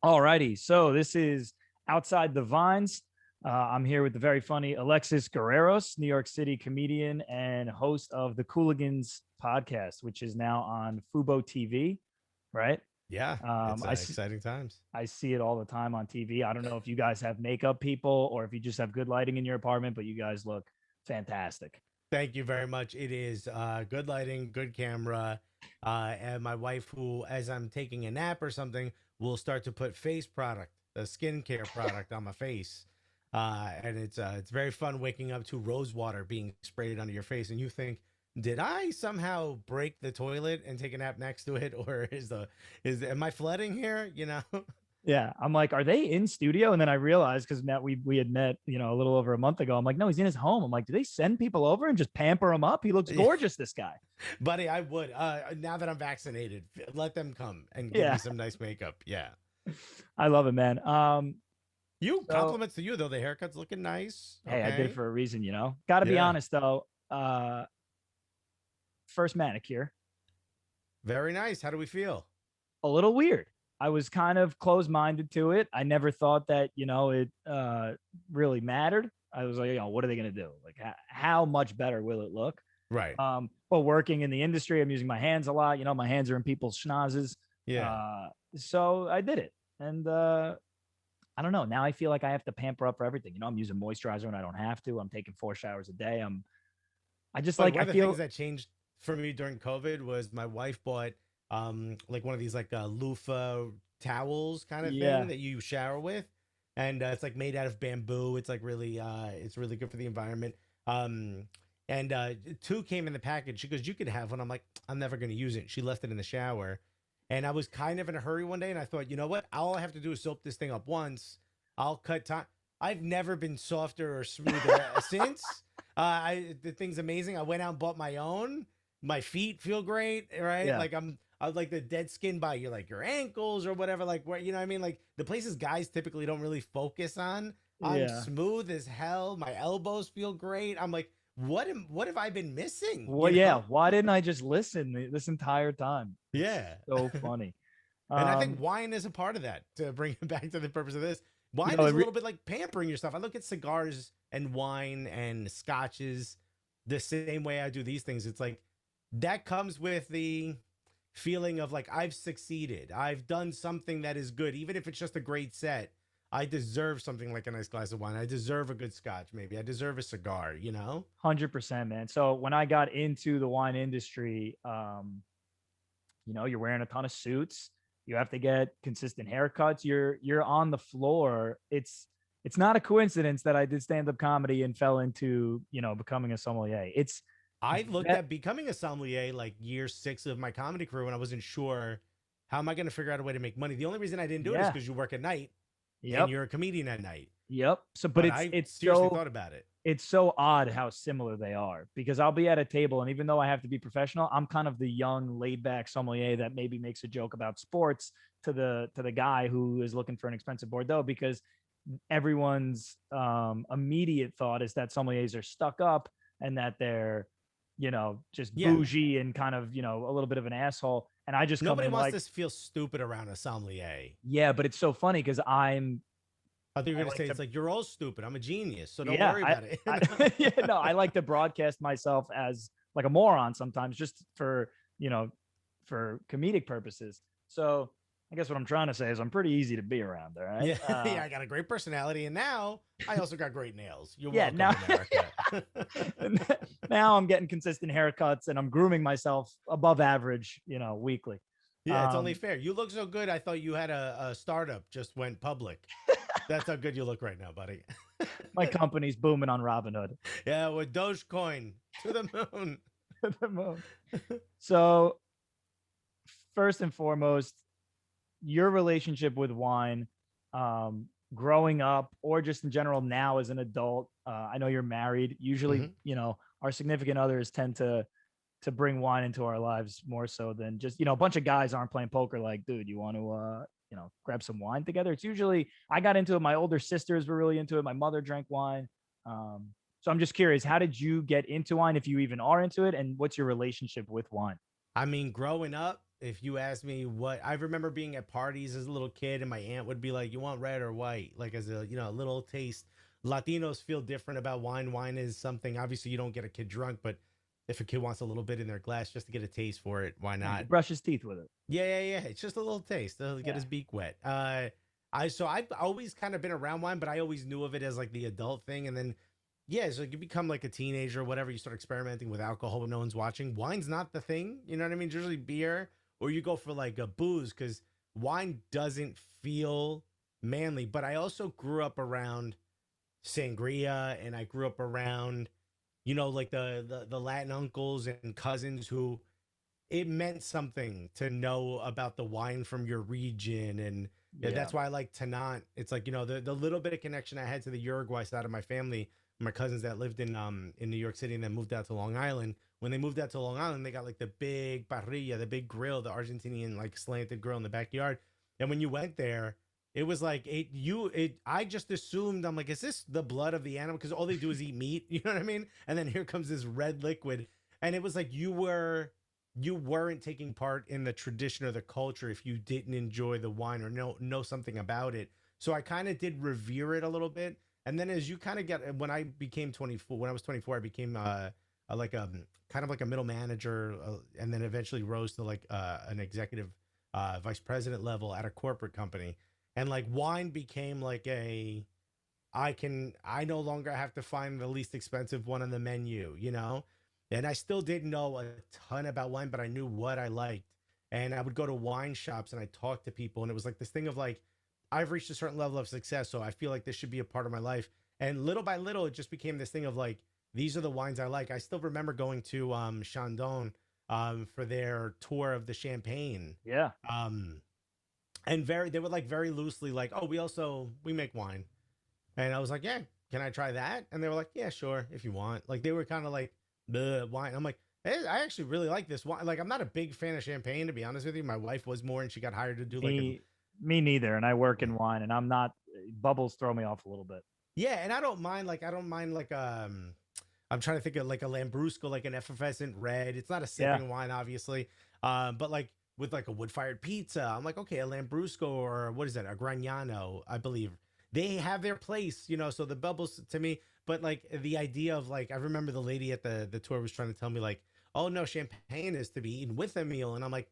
All righty. So this is Outside the Vines. I'm here with the very funny Alexis Guerreros, New York City comedian and host of the Cooligans podcast, which is now on Fubo TV, right? Yeah, Um, it's I, see, exciting times. I see it all the time on TV. I don't know if you guys have makeup people or if you just have good lighting in your apartment, but you guys look fantastic. Thank you very much. It is good lighting, good camera, and my wife, who, as I'm taking a nap or something, will start to put face product, the skincare product, on my face, and it's very fun waking up to rose water being sprayed onto your face, and you think, did I somehow break the toilet and take a nap next to it, or am I flooding here? You know. Yeah, I'm like, are they in studio? And then I realized because Matt, we had met, a little over a month ago. I'm like, no, he's in his home. I'm like, do they send people over and just pamper him up? He looks Yeah. gorgeous, this guy. Buddy, I would. Now that I'm vaccinated, let them come and give me Yeah, some nice makeup. Yeah. I love it, man. You So compliments to you though. The haircut's looking nice. hey, I did it Okay. for a reason. Got to be Yeah. honest though. First manicure, Very nice. How do we feel? a little weird. I was kind of closed minded to it. I never thought that it really mattered. I was like, what are they gonna do? Like, how much better will it look? Right. But working in the industry, I'm using my hands a lot. My hands are in people's schnozzes. Yeah. So I did it. And I don't know. Now I feel like I have to pamper up for everything. I'm using moisturizer when I don't have to. I'm taking 4 showers a day. I just But like, one I of the things feel, that changed for me during COVID was my wife bought like one of these like loofah towels kind of thing yeah, that you shower with, and it's like made out of bamboo. It's really good for the environment. Um, and two came in the package. She goes, "You could have one." I'm like, "I'm never going to use it." She left it in the shower, and I was kind of in a hurry one day, and I thought, you know what? All I have to do is soap this thing up once. I'll cut time. I've never been softer or smoother since. The thing's amazing. I went out and bought my own. My feet feel great, right? yeah, I like the dead skin by your ankles or whatever, like where you know what I mean, like the places guys typically don't really focus on. I'm yeah. smooth as hell. My elbows feel great. I'm like, what have I been missing? Well, You yeah. know? Why didn't I just listen this entire time? It's Yeah. so funny. And I think Um, wine is a part of that. To bring it back to the purpose of this, you wine know, is it a re- little bit like pampering yourself. I look at cigars and wine and scotches the same way I do these things. It's like that comes with the feeling of like I've succeeded. I've done something that is good, even if it's just a great set. I deserve something like a nice glass of wine. I deserve a good scotch, maybe. I deserve a cigar, you know? 100%, man. So when I got into the wine industry, you're wearing a ton of suits. You have to get consistent haircuts. You're on the floor. It's not a coincidence that I did stand up comedy and fell into becoming a sommelier. It's I looked that, at becoming a sommelier like year 6 of my comedy career when I wasn't sure how am I going to figure out a way to make money. The only reason I didn't do it is yeah, because you work at night and yep, you're a comedian at night. yep. So, but But it's I it's seriously so thought about it. it's so odd how similar they are because I'll be at a table and even though I have to be professional, I'm kind of the young, laid back sommelier that maybe makes a joke about sports to the guy who is looking for an expensive Bordeaux because everyone's immediate thought is that sommeliers are stuck up and that they're just Yeah. bougie and kind of a little bit of an asshole. And I just come Nobody in wants like, to feel stupid around a sommelier. yeah, but it's so funny because I think you're I going to like say, to it's like, you're all stupid. I'm a genius. So don't yeah, worry about it. yeah, no, I like to broadcast myself as like a moron sometimes, just for comedic purposes. So I guess what I'm trying to say is I'm pretty easy to be around. All right. Yeah. Yeah. I got a great personality. And now I also got great nails. You're Yeah. welcome, Now, America. now I'm getting consistent haircuts and I'm grooming myself above average, weekly. Yeah. It's only Um, fair. You look so good. I thought you had a startup just went public. That's how good you look right now, buddy. my company's booming on Robinhood. Yeah, with Dogecoin to the moon. So first and foremost, your relationship with wine, growing up or just in general now as an adult. I know you're married. Usually, Hmm. our significant others tend to bring wine into our lives more so than just a bunch of guys aren't playing poker. Like, dude, you want to grab some wine together? It's usually I got into it. My older sisters were really into it. My mother drank wine. So I'm just curious, how did you get into wine if you even are into it, and what's your relationship with wine? I mean, growing up, if you ask me what I remember being at parties as a little kid, and my aunt would be like, "You want red or white?" Like as a a little taste. Latinos feel different about wine. Wine is something obviously you don't get a kid drunk, but if a kid wants a little bit in their glass just to get a taste for it, why Yeah, he not? brush his teeth with it. Yeah. It's just a little taste. To get Yeah. his beak wet. I've always kind of been around wine, but I always knew of it as like the adult thing, and then yeah, so you become like a teenager or whatever, you start experimenting with alcohol when no one's watching. Wine's not the thing, you know what I mean? It's usually beer, or you go for like a booze because wine doesn't feel manly. But I also grew up around sangria, and I grew up around like the Latin uncles and cousins who it meant something to know about the wine from your region. And yeah, Yeah. that's why I like Tanat. It's like the little bit of connection I had to the Uruguay side of my family, my cousins that lived in New York City and then moved out to Long Island. When they moved out to Long Island, they got like the big parrilla, the big grill, the Argentinian like slanted grill in the backyard. And when you went there, it was like I just assumed, I'm like, is this the blood of the animal? Because all they do is eat meat, you know what I mean? And then here comes this red liquid. And it was like you weren't taking part in the tradition or the culture if you didn't enjoy the wine or know something about it. So I kind of did revere it a little bit. And then as you kind of get when I became 24, when I was 24, I became like kind of like a middle manager, and then eventually rose to like an executive vice president level at a corporate company. And like wine became like I no longer have to find the least expensive one on the menu, and I still didn't know a ton about wine, but I knew what I liked. And I would go to wine shops and I talk to people, and it was like this thing of like, I've reached a certain level of success, so I feel like this should be a part of my life. And little by little, it just became this thing of like, these are the wines I like. I still remember going to Chandon for their tour of the Champagne. Yeah. Um, and they were like very loosely like, oh, we make wine. And I was like, yeah, can I try that? And they were like, yeah, sure, if you want. Like they were kind of like, the wine. I'm like, hey, I actually really like this wine. Like I'm not a big fan of champagne, to be honest with you. My wife was more, and she got hired to do like a Me neither. And I work in wine, and I'm not. Bubbles throw me off a little bit. yeah. And I don't mind like I'm trying to think of like a Lambrusco, like an effervescent red. It's not a Yeah. sipping wine, obviously. But like with like a wood fired pizza, I'm like, okay, a Lambrusco or what is that, a Gragnano, I believe. They have their place, so the bubbles to me, but like the idea of like, I remember the lady at the tour was trying to tell me like, oh no, champagne is to be eaten with a meal. And I'm like,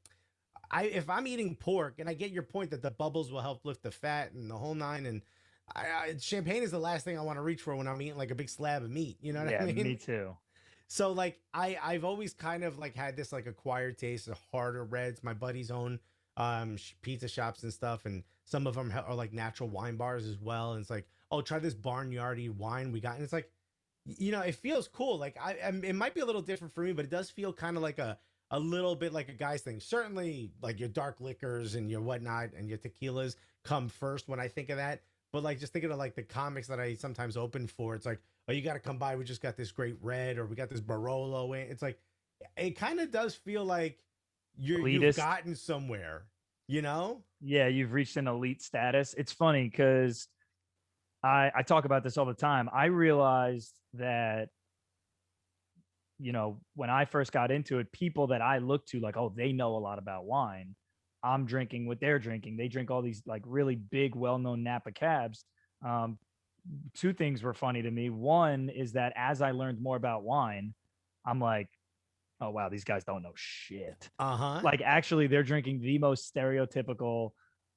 if I'm eating pork, and I get your point that the bubbles will help lift the fat and the whole nine, and champagne is the last thing I want to reach for when I'm eating like a big slab of meat. You know what I Yeah. mean? Me too. So like I've always kind of like had this like acquired taste of harder reds. My buddies own pizza shops and stuff, and some of them are like natural wine bars as well. And it's like, oh, try this barnyardy wine we got, and it's like, it feels cool. Like it might be a little different for me, but it does feel kind of like a little bit like a guy's thing. Certainly, like your dark liquors and your whatnot and your tequilas come first when I think of that. But like just thinking of like the comics that I sometimes open for, it's like, oh, you got to come by. We just got this great red, or we got this Barolo in. It's like, it kind of does feel like you've Elitist. gotten somewhere, you know? Yeah, you've reached an elite status. It's funny because I talk about this all the time. I realized that when I first got into it, people that I look to like, oh, they know a lot about wine. I'm drinking what they're drinking. They drink all these like really big, well-known Napa cabs. Um, Two things were funny to me. One is that as I learned more about wine, I'm like, oh wow, these guys don't know shit. Uh-huh. Like actually, they're drinking the most stereotypical,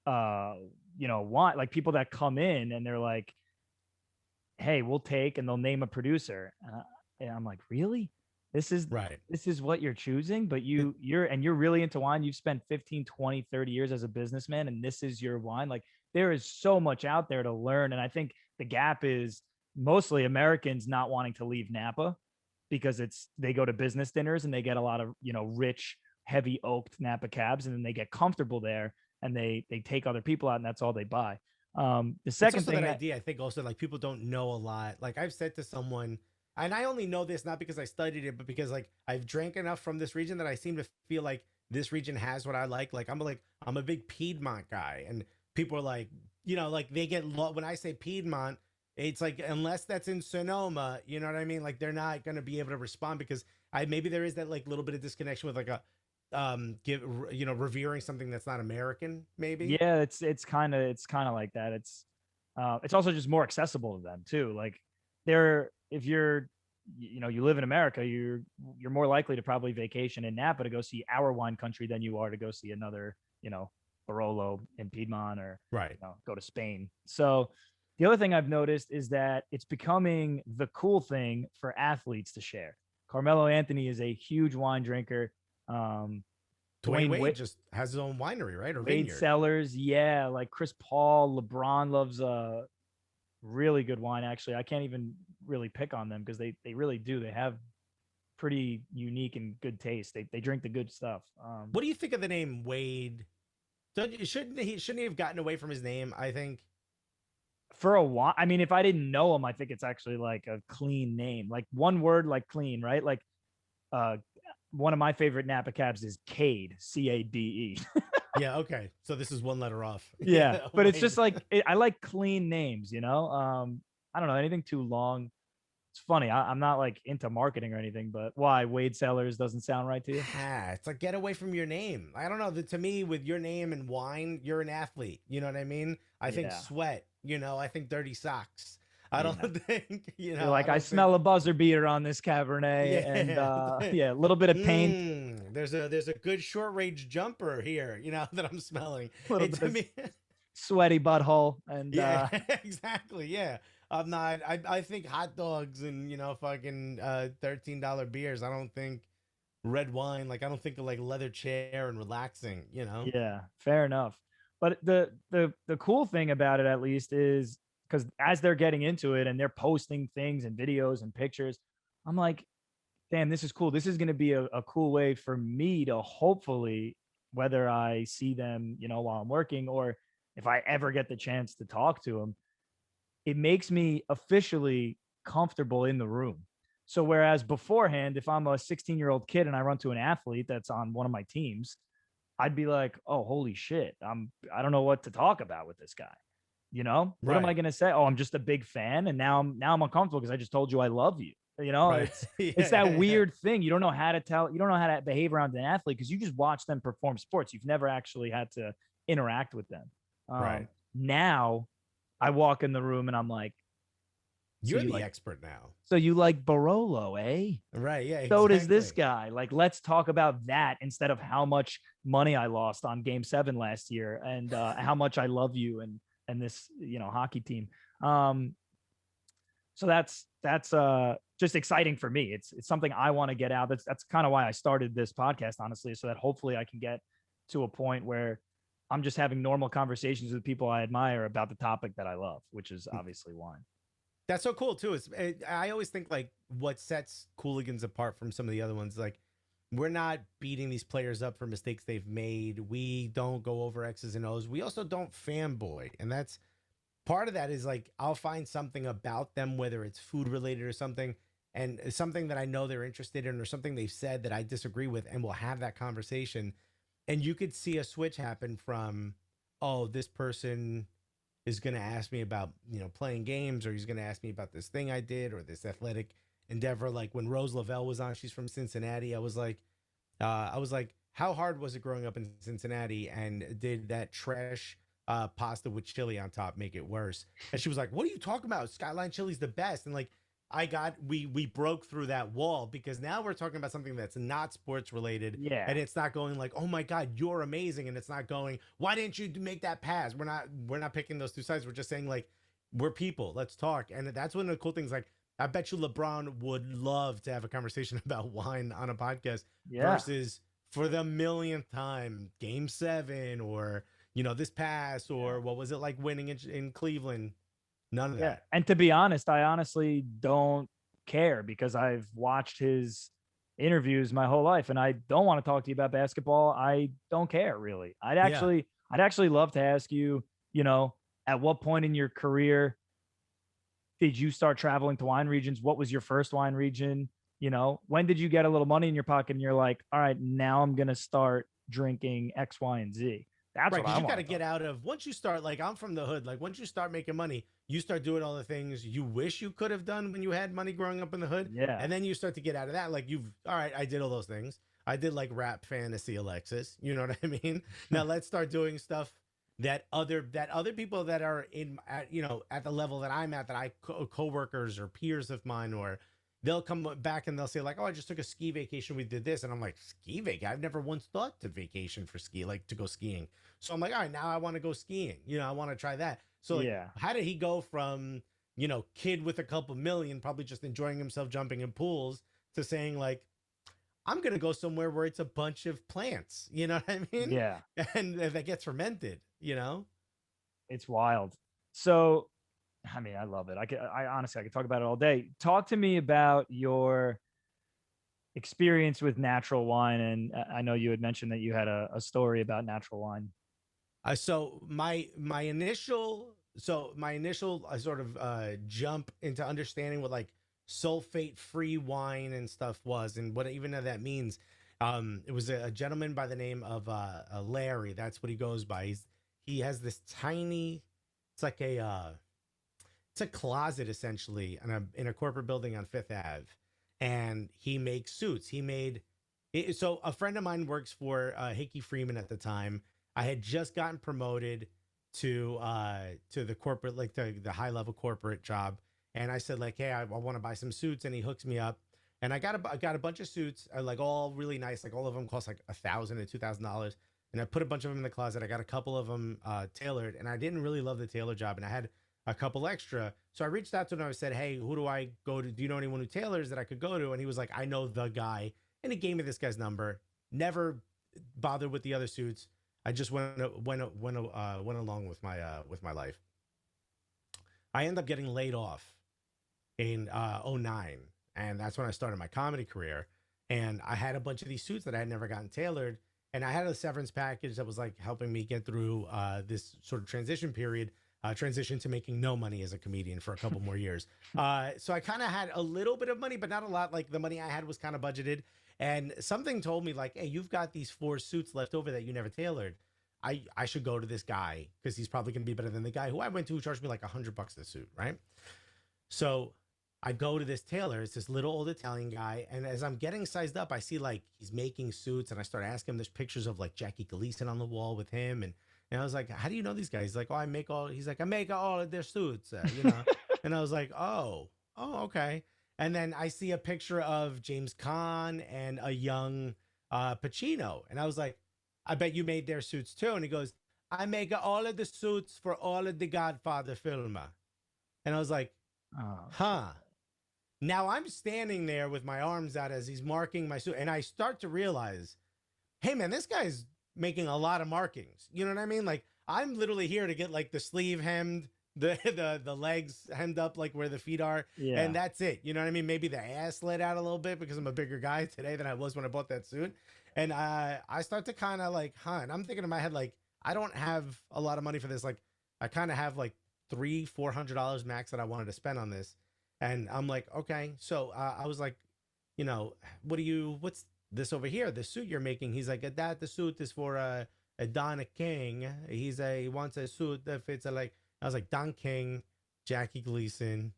uh, wine. Like people that come in and they're like, hey, we'll take, and they'll name a producer. And I'm like, really? This is Right. this is what you're choosing, but you're really into wine. You've spent 15, 20, 30 years as a businessman, and this is your wine. Like there is so much out there to learn. And I think the gap is mostly Americans not wanting to leave Napa because they go to business dinners and they get a lot of, rich, heavy oaked Napa cabs, and then they get comfortable there and they take other people out, and that's all they buy. The It's second also that thing idea, I think, also like people don't know a lot. Like I've said to someone, and I only know this not because I studied it, but because like I've drank enough from this region that I seem to feel like this region has what I like. Like I'm a big Piedmont guy, and people are like, like they get when I say Piedmont, it's like unless that's in Sonoma, you know what I mean? Like they're not gonna be able to respond because maybe there is that like little bit of disconnection with like give revering something that's not American, maybe. Yeah, it's kind of like that. It's also just more accessible to them too. Like if you're you live in America, you're more likely to probably vacation in Napa to go see our wine country than you are to go see another, Barolo in Piedmont, or Right. go to Spain. So the other thing I've noticed is that it's becoming the cool thing for athletes to share. Carmelo Anthony is a huge wine drinker. Um, Dwayne Dwayne Wade just has his own winery, right, or Wade vineyard. Sellers, yeah, like Chris Paul, LeBron loves really good wine. Actually, I can't even really pick on them because they really do. They have pretty unique and good taste. They drink the good stuff. What do you think of the name Wade? Shouldn't he have gotten away from his name? I think. For a while, I mean, if I didn't know him, I think it's actually like a clean name, like one word, like clean, right? Like uh, one of my favorite Napa cabs is Cade, Cade. Yeah. Okay. So this is one letter off. Yeah, Yeah. but it's Wade. just like I like clean names, I don't know anything too long. It's funny. I'm not like into marketing or anything, but why Wade Sellers doesn't sound right to you? It's like get away from your name. I don't know. To me, with your name and wine, you're an athlete. You know what I mean? I think Yeah, sweat. I think dirty socks. I don't yeah. think. You're I like, I don't think. smell a buzzer beater on this Cabernet, and Yeah. yeah, a little bit of paint, There's a good short range jumper here. That I'm smelling. a little It bit to of me. sweaty butthole, and Yeah. Exactly. Yeah. I'm not. I think hot dogs and fucking $13 beers. I don't think red wine. Like I don't think of like leather chair and relaxing. yeah, fair enough. But the cool thing about it, at least, is because as they're getting into it and they're posting things and videos and pictures, I'm like, damn, this is cool. This is going to be a cool way for me to hopefully, whether I see them, while I'm working, or if I ever get the chance to talk to them, it makes me officially comfortable in the room. So whereas beforehand, if I'm a 16-year-old kid and I run to an athlete that's on one of my teams, I'd be like, oh, holy shit. I don't know what to talk about with this guy. What am I Right. going to say? Oh, I'm just a big fan. And now I'm uncomfortable because I just told you I love you. Right. It's that Yeah. weird thing. You don't know how to tell, you don't know how to behave around an athlete because you just watch them perform sports. You've never actually had to interact with them. Right. Now I walk in the room and I'm like, so You're you the like, expert now. so you like Barolo, eh? Right. Yeah. So does this Exactly. guy. Like, let's talk about that instead of how much money I lost on Game 7 last year, and how much I love you and this hockey team. Um, so that's just exciting for me. It's something I want to get out. That's kind of why I started this podcast, honestly, so that hopefully I can get to a point where I'm just having normal conversations with people I admire about the topic that I love, which is obviously wine. That's so cool too. I always think like what sets Cooligans apart from some of the other ones, like we're not beating these players up for mistakes they've made. We don't go over X's and O's. We also don't fanboy, and that's part of that is like I'll find something about them, whether it's food related or something, and something that I know they're interested in, or something they've said that I disagree with, and we'll have that conversation. And you could see a switch happen from, oh, this person is going to ask me about playing games, or he's going to ask me about this thing I did or this athletic endeavor. Like when Rose Lavelle was on, she's from Cincinnati. I was like, how hard was it growing up in Cincinnati, and did that trash pasta with chili on top make it worse? And she was like, what are you talking about? Skyline chili's the best. And like we broke through that wall, because now we're talking about something that's not sports related, Yeah, and it's not going like, oh my god, you're amazing, and it's not going, why didn't you make that pass? We're not picking those two sides. We're just saying like, we're people, let's talk. And that's one of the cool things. Like I bet you LeBron would love to have a conversation about wine on a podcast, yeah. versus for the millionth time Game 7, or this pass, or what was it like winning in Cleveland. None of Yeah. that. And to be honest, I honestly don't care because I've watched his interviews my whole life and I don't want to talk to you about basketball. I don't care really. Yeah. I'd actually love to ask you, at what point in your career did you start traveling to wine regions? What was your first wine region? When did you get a little money in your pocket and you're like, all right, now I'm going to start drinking X, Y, and Z. That's Right, what because I you got want to to talk get out of, once you start, like I'm from the hood, like once you start making money, you start doing all the things you wish you could have done when you had money growing up in the hood. about. Yeah. And then you start to get out of that. Like all right, I did all those things. I did like rap fantasy, Alexis. You know what I mean? Now let's start doing stuff that other people that are in at, at the level that I'm at, that I coworkers or peers of mine, or they'll come back and they'll say like, oh, I just took a ski vacation, we did this, and I'm like, ski vacation? I've never once thought to vacation for ski, like to go skiing. So I'm like, all right, now I want to go skiing. I want to try that. So like, Yeah. how did he go from kid with a couple million, probably just enjoying himself jumping in pools, to saying like, I'm gonna go somewhere where it's a bunch of plants, you know what I mean? Yeah. And that gets fermented. It's wild. So, I mean, I love it. I honestly, I could talk about it all day. Talk to me about your experience with natural wine. And I know you had mentioned that you had a story about natural wine. So my initial sort of jump into understanding what like sulfate free wine and stuff was, and what even that means. It was a gentleman by the name of Larry. That's what he goes by. He has this tiny, it's like it's a closet essentially in a corporate building on Fifth Ave, and he makes suits. So a friend of mine works for Hickey Freeman at the time. I had just gotten promoted to the corporate, like the high level corporate job, and I said like, hey, I want to buy some suits, and he hooks me up, and I got a bunch of suits, like all really nice, like all of them cost like $1,000 to $2,000, and I put a bunch of them in the closet. I got a couple of them tailored, and I didn't really love the tailor job, and I had a couple extra, so I reached out to him and I said, hey, who do I go to? Do you know anyone who tailors that I could go to? And he was like, I know the guy, and he gave me this guy's number. Never bothered with the other suits. I just went along with my life. I ended up getting laid off in '09, and that's when I started my comedy career. And I had a bunch of these suits that I had never gotten tailored, and I had a severance package that was like helping me get through this sort of transition period, transition to making no money as a comedian for a couple more years. So I kind of had a little bit of money, but not a lot. Like the money I had was kind of budgeted. And something told me like, hey, you've got these 4 suits left over that you never tailored. I should go to this guy because he's probably going to be better than the guy who I went to, who charged me like $100 a suit, right? So I go to this tailor. It's this little old Italian guy, and as I'm getting sized up, I see like he's making suits, and I start asking him. There's pictures of like Jackie Gleason on the wall with him, and I was like, how do you know these guys? He's like, oh, I make all. He's like, I make all of their suits. And I was like, oh, okay. And then I see a picture of James Caan and a young Pacino, and I was like, I bet you made their suits too. And he goes, I make all of the suits for all of the Godfather film. And I was like, Oh, huh. Now I'm standing there with my arms out as he's marking my suit, and I start to realize, hey man, this guy's making a lot of markings. You know what I mean? Like I'm literally here to get like the sleeve hemmed, the legs hemmed up like where the feet are, yeah. and that's it. You know what I mean? Maybe the ass let out a little bit because I'm a bigger guy today than I was when I bought that suit. And I start to kind of like, and I'm thinking in my head like, I don't have a lot of money for this. Like I kind of have like $300-400 max that I wanted to spend on this. And I'm like, okay. So I was like, what's this over here? The suit you're making? He's like, the suit is for a Don King. He wants a suit that fits like, I was like, Don King, Jackie Gleason,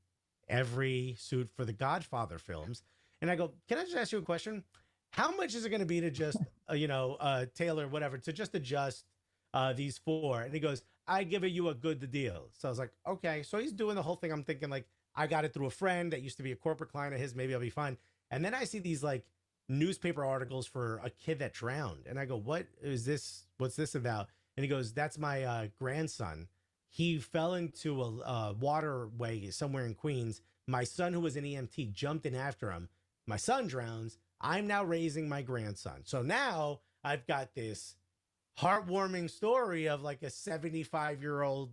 every suit for the Godfather films. And I go, can I just ask you a question? How much is it going to be to just, tailor, whatever, to just adjust these 4? And he goes, I give you a good deal. So I was like, okay. So he's doing the whole thing. I'm thinking like, I got it through a friend that used to be a corporate client of his. Maybe I'll be fine. And then I see these like newspaper articles for a kid that drowned. And I go, what is this? What's this about? And he goes, that's my grandson. He fell into a waterway somewhere in Queens. My son, who was an EMT, jumped in after him. My son drowns. I'm now raising my grandson. So now I've got this heartwarming story of like a 75-year-old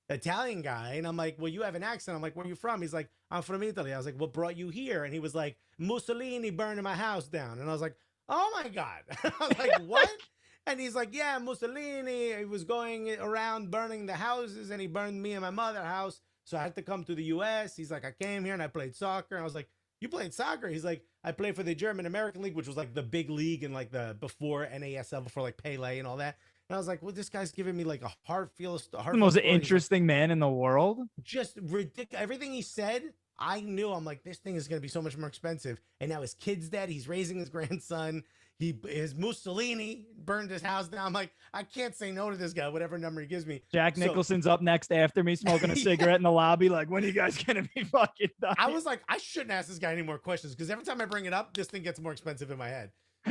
Italian guy. And I'm like, well, you have an accent. I'm like, where are you from? He's like, I'm from Italy. I was like, what brought you here? And he was like, Mussolini burning my house down. And I was like, oh my God. I was like, what? And he's like, yeah, Mussolini, he was going around burning the houses, and he burned me and my mother's house. So I had to come to the US. He's like, I came here and I played soccer. And I was like, you played soccer? He's like, I played for the German American League, which was like the big league and like the before NASL, before like Pele and all that. And I was like, well, this guy's giving me like a The most interesting man in the world. Just ridiculous. Everything he said, I knew, I'm like, this thing is going to be so much more expensive. And now his kid's dead. He's raising his grandson. His Mussolini burned his house down. I'm like, I can't say no to this guy, whatever number he gives me. Jack So Nicholson's up next after me, smoking a yeah, cigarette in the lobby. Like, when are you guys gonna be fucking done? I was like, I shouldn't ask this guy any more questions because every time I bring it up, this thing gets more expensive in my head.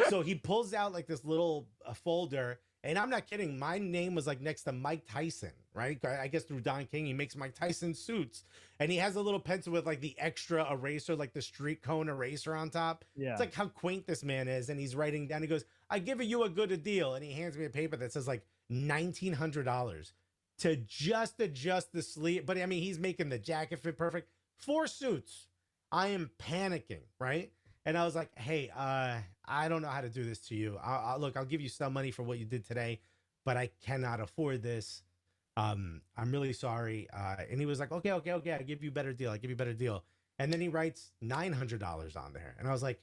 So he pulls out like this little folder, and I'm not kidding. My name was like next to Mike Tyson, right? I guess through Don King, he makes Mike Tyson suits, and he has a little pencil with like the extra eraser, like the street cone eraser on top. Yeah. It's like how quaint this man is, and he's writing down. He goes, "I give you a good deal," and he hands me a paper that says like $1,900 to just adjust the sleeve. But I mean, he's making the jacket fit perfect. 4 suits. I am panicking, right? And I was like, hey, I don't know how to do this to you. Look, I'll give you some money for what you did today, but I cannot afford this. I'm really sorry. And he was like, okay. I give you a better deal. And then he writes $900 on there. And I was like,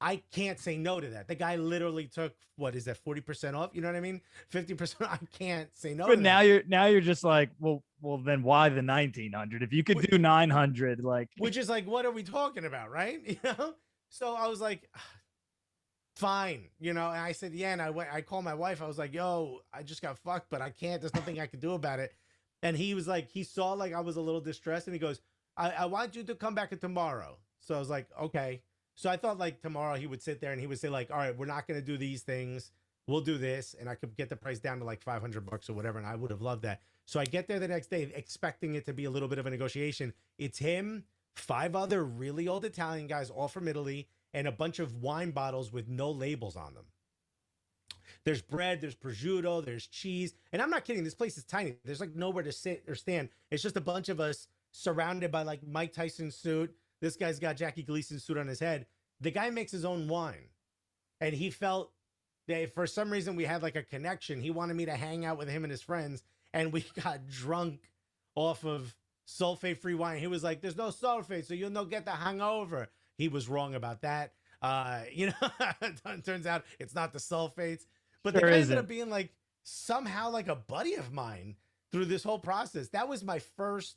I can't say no to that. The guy literally took, what is that, 40% off? You know what I mean? 50%. I can't say no. But now you're just like, well, then why the 1,900? If you could do 900, like, which is like, what are we talking about, right? You know? So I was like, fine, you know. And I said, yeah. And I called my wife. I was like, yo, I just got fucked, but I can't. There's nothing I can do about it. And he was like, he saw like I was a little distressed, and he goes, I want you to come back tomorrow. So I was like, okay. So I thought like tomorrow he would sit there and he would say like, all right, we're not going to do these things. We'll do this. And I could get the price down to like $500 or whatever. And I would have loved that. So I get there the next day expecting it to be a little bit of a negotiation. It's him, 5 other really old Italian guys, all from Italy, and a bunch of wine bottles with no labels on them. There's bread, there's prosciutto, there's cheese. And I'm not kidding. This place is tiny. There's like nowhere to sit or stand. It's just a bunch of us surrounded by like Mike Tyson's suit. This guy's got Jackie Gleason's suit on his head. The guy makes his own wine. And he felt that for some reason we had like a connection. He wanted me to hang out with him and his friends. And we got drunk off of sulfate-free wine. He was like, there's no sulfate, so you'll not get the hangover. He was wrong about that. You know, it turns out it's not the sulfates. But the guy ended up being like somehow like a buddy of mine through this whole process. That was my first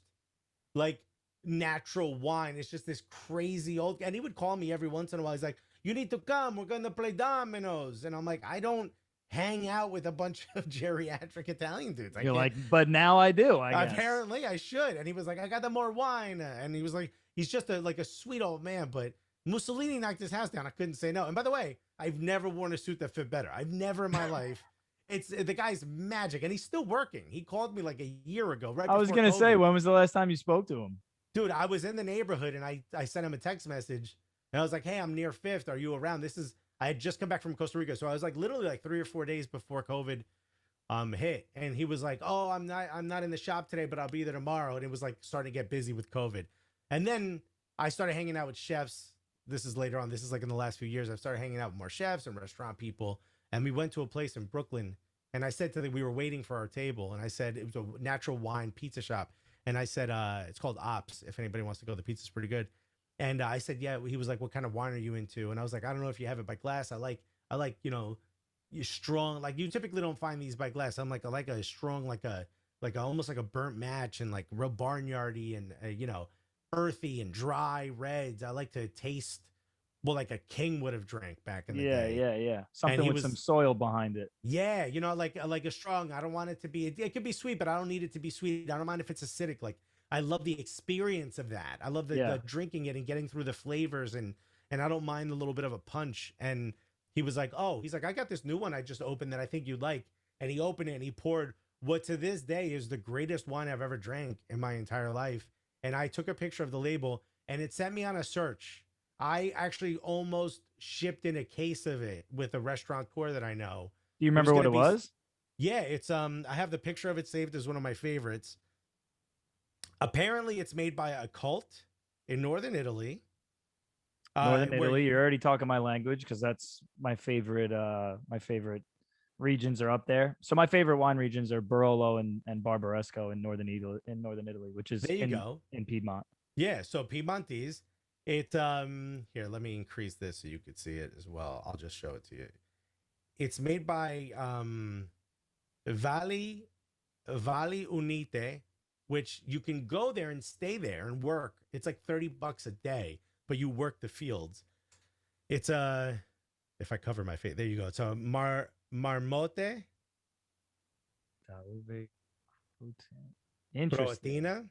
like natural wine. It's just this crazy old, and he would call me every once in a while. He's like, you need to come, we're gonna play dominoes. And I'm like, I don't hang out with a bunch of geriatric Italian dudes. You're like, but now I do, I guess. Apparently I should. And he was like, I got the more wine. And he was like, he's just like a sweet old man. But Mussolini knocked his house down. I couldn't say no. And by the way, I've never worn a suit that fit better. I've never in my life. It's the guy's magic, and he's still working. He called me like a year ago, right? I was gonna say, when was the last time you spoke to him? Dude, I was in the neighborhood, and I sent him a text message, and I was like, hey, I'm near 5th. Are you around? I had just come back from Costa Rica, so I was like literally like 3 or 4 days before COVID hit, and he was like, oh, I'm not in the shop today, but I'll be there tomorrow. And it was like starting to get busy with COVID, and then I started hanging out with chefs. This is later on. This is like in the last few years. I've started hanging out with more chefs and restaurant people. And we went to a place in Brooklyn. And I said to them, we were waiting for our table. And I said, it was a natural wine pizza shop. And I said, it's called Ops. If anybody wants to go, the pizza's pretty good. And I said, yeah. He was like, what kind of wine are you into? And I was like, I don't know if you have it by glass. I like, you know, you strong, like you typically don't find these by glass. I'm like, I like a strong, like almost like a burnt match and like real barnyardy and, you know, earthy and dry reds. I like to taste like a king would have drank back in the day. Yeah. Something with some soil behind it. Yeah, you know, like a strong. I don't want it to be. It could be sweet, but I don't need it to be sweet. I don't mind if it's acidic. Like I love the experience of that. I love the drinking it and getting through the flavors, and I don't mind a little bit of a punch. And he was like, oh, he's like, I got this new one I just opened that I think you'd like. And he opened it and he poured what to this day is the greatest wine I've ever drank in my entire life. And I took a picture of the label, and it sent me on a search. I actually almost shipped in a case of it with a restaurateur that I know. Do you remember what it was? Yeah, it's I have the picture of it saved as one of my favorites. Apparently, it's made by a cult in northern Italy. Northern Italy. You're already talking my language because that's my favorite. My favorite regions are up there. So my favorite wine regions are Barolo and Barbaresco in northern Italy, which is in Piedmont. Yeah, so Piedmontese. It here, let me increase this so you could see it as well. I'll just show it to you. It's made by Valli Unite which you can go there and stay there and work. It's like $30 a day, but you work the fields. It's if I cover my face, there you go. So marmote, Interesting. proteína.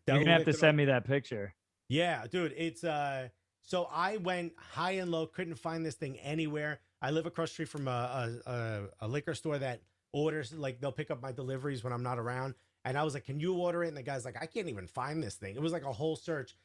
You're gonna have to send me that picture. Yeah, dude. It's So I went high and low, couldn't find this thing anywhere. I live across the street from a liquor store that orders, like, they'll pick up my deliveries when I'm not around. And I was like, "Can you order it?" And the guy's like, "I can't even find this thing." It was like a whole search.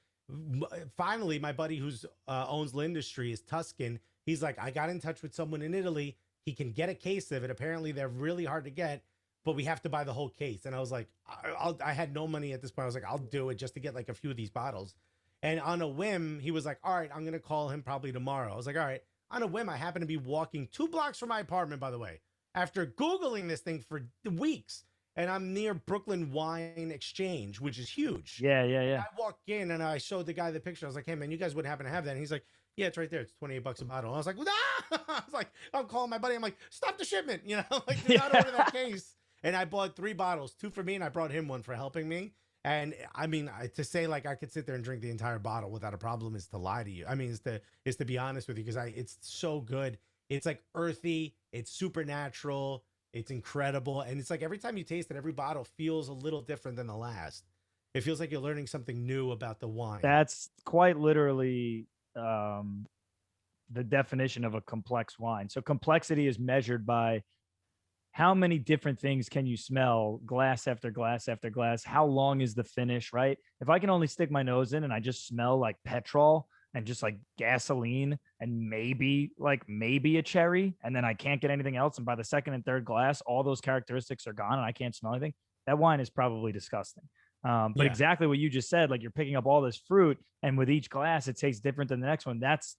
Finally, my buddy who's owns L'Industry is Tuscan. He's like, "I got in touch with someone in Italy. He can get a case of it. Apparently, they're really hard to get, but we have to buy the whole case." And I was like, I had no money at this point. I was like, "I'll do it just to get like a few of these bottles." And on a whim, he was like, "All right, I'm going to call him probably tomorrow." I was like, "All right." On a whim, I happen to be walking 2 blocks from my apartment, by the way, after Googling this thing for weeks. And I'm near Brooklyn Wine Exchange, which is huge. Yeah. I walked in and I showed the guy the picture. I was like, "Hey, man, you guys wouldn't happen to have that?" And he's like, "Yeah, it's right there. It's $28 a bottle." I was like, "Nah!" I was like, I'm calling my buddy. I'm like, "Stop the shipment." Like, do not order that case. And I bought 3 bottles, 2 for me, and I brought him 1 for helping me. And I mean, to say like I could sit there and drink the entire bottle without a problem is to lie to you. I mean, is to be honest with you, because it's so good. It's like earthy. It's supernatural. It's incredible. And it's like every time you taste it, every bottle feels a little different than the last. It feels like you're learning something new about the wine. That's quite literally the definition of a complex wine. So complexity is measured by how many different things can you smell, glass after glass after glass? How long is the finish, right? If I can only stick my nose in and I just smell like petrol and just like gasoline and maybe a cherry, and then I can't get anything else, and by the second and third glass, all those characteristics are gone and I can't smell anything, that wine is probably disgusting. But Yeah. exactly what you just said, like, you're picking up all this fruit, and with each glass, it tastes different than the next one. That's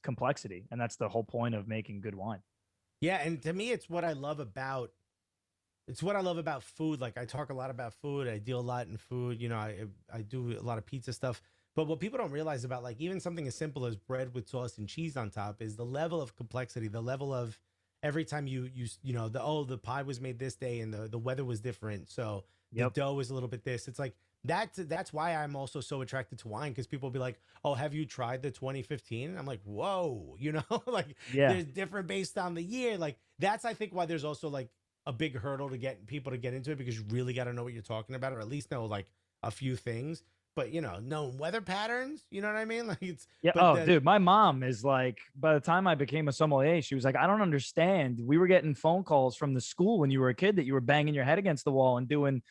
complexity, and that's the whole point of making good wine. Yeah, and to me, it's what I love about food. Like, I talk a lot about food. I deal a lot in food. I do a lot of pizza stuff. But what people don't realize about, like, even something as simple as bread with sauce and cheese on top is the level of complexity, the level of every time the pie was made this day and the weather was different. So Yep. the dough is a little bit this. It's like that's why I'm also so attracted to wine, because people will be like, "Oh, have you tried the 2015?" And I'm like, "Whoa," like, Yeah. there's different based on the year. Like, that's, I think, why there's also like a big hurdle to get people to get into it, because you really got to know what you're talking about, or at least know like a few things. But known weather patterns, you know what I mean? Like, it's Yeah. but Dude, my mom is like, by the time I became a sommelier, she was like, "I don't understand. We were getting phone calls from the school when you were a kid that you were banging your head against the wall and doing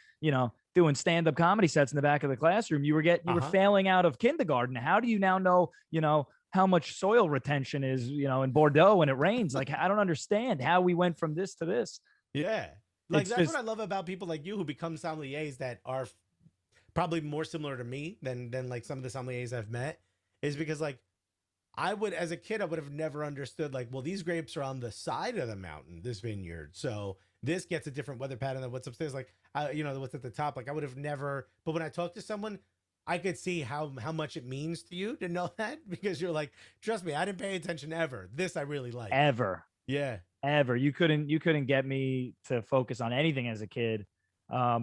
stand-up comedy sets in the back of the classroom. You were failing out of kindergarten. How do you now know, how much soil retention is, in Bordeaux when it rains? Like, I don't understand how we went from this to this." Yeah. Like, It's that's just, what I love about people like you who become sommeliers that are probably more similar to me than like some of the sommeliers I've met, is because, like, as a kid, I would have never understood, like, well, these grapes are on the side of the mountain, this vineyard, so this gets a different weather pattern than what's upstairs. Like, what's at the top. Like, I would have never. But when I talk to someone, I could see how much it means to you to know that, because you're like, "Trust me, I didn't pay attention ever. This I really like." ever. Yeah. Ever. You couldn't get me to focus on anything as a kid,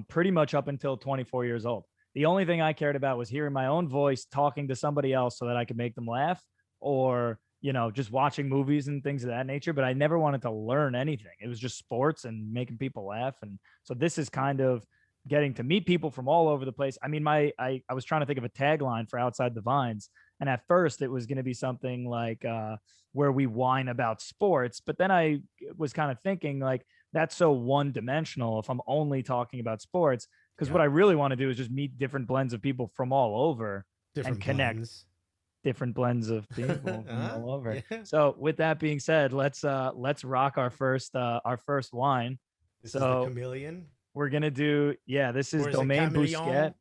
pretty much up until 24 years old. The only thing I cared about was hearing my own voice talking to somebody else so that I could make them laugh, or, just watching movies and things of that nature. But I never wanted to learn anything. It was just sports and making people laugh. And so this is kind of getting to meet people from all over the place. I mean, I was trying to think of a tagline for Outside the Vines. And at first it was going to be something like, where we whine about sports. But then I was kind of thinking, like, that's so one dimensional if I'm only talking about sports. Because what I really want to do is just meet different blends of people from all over Different and connect blends. different blends of people from all over. Yeah. So with that being said, let's rock our first wine. This is the chameleon. We're gonna do, this is Or is Domaine it Bousquet.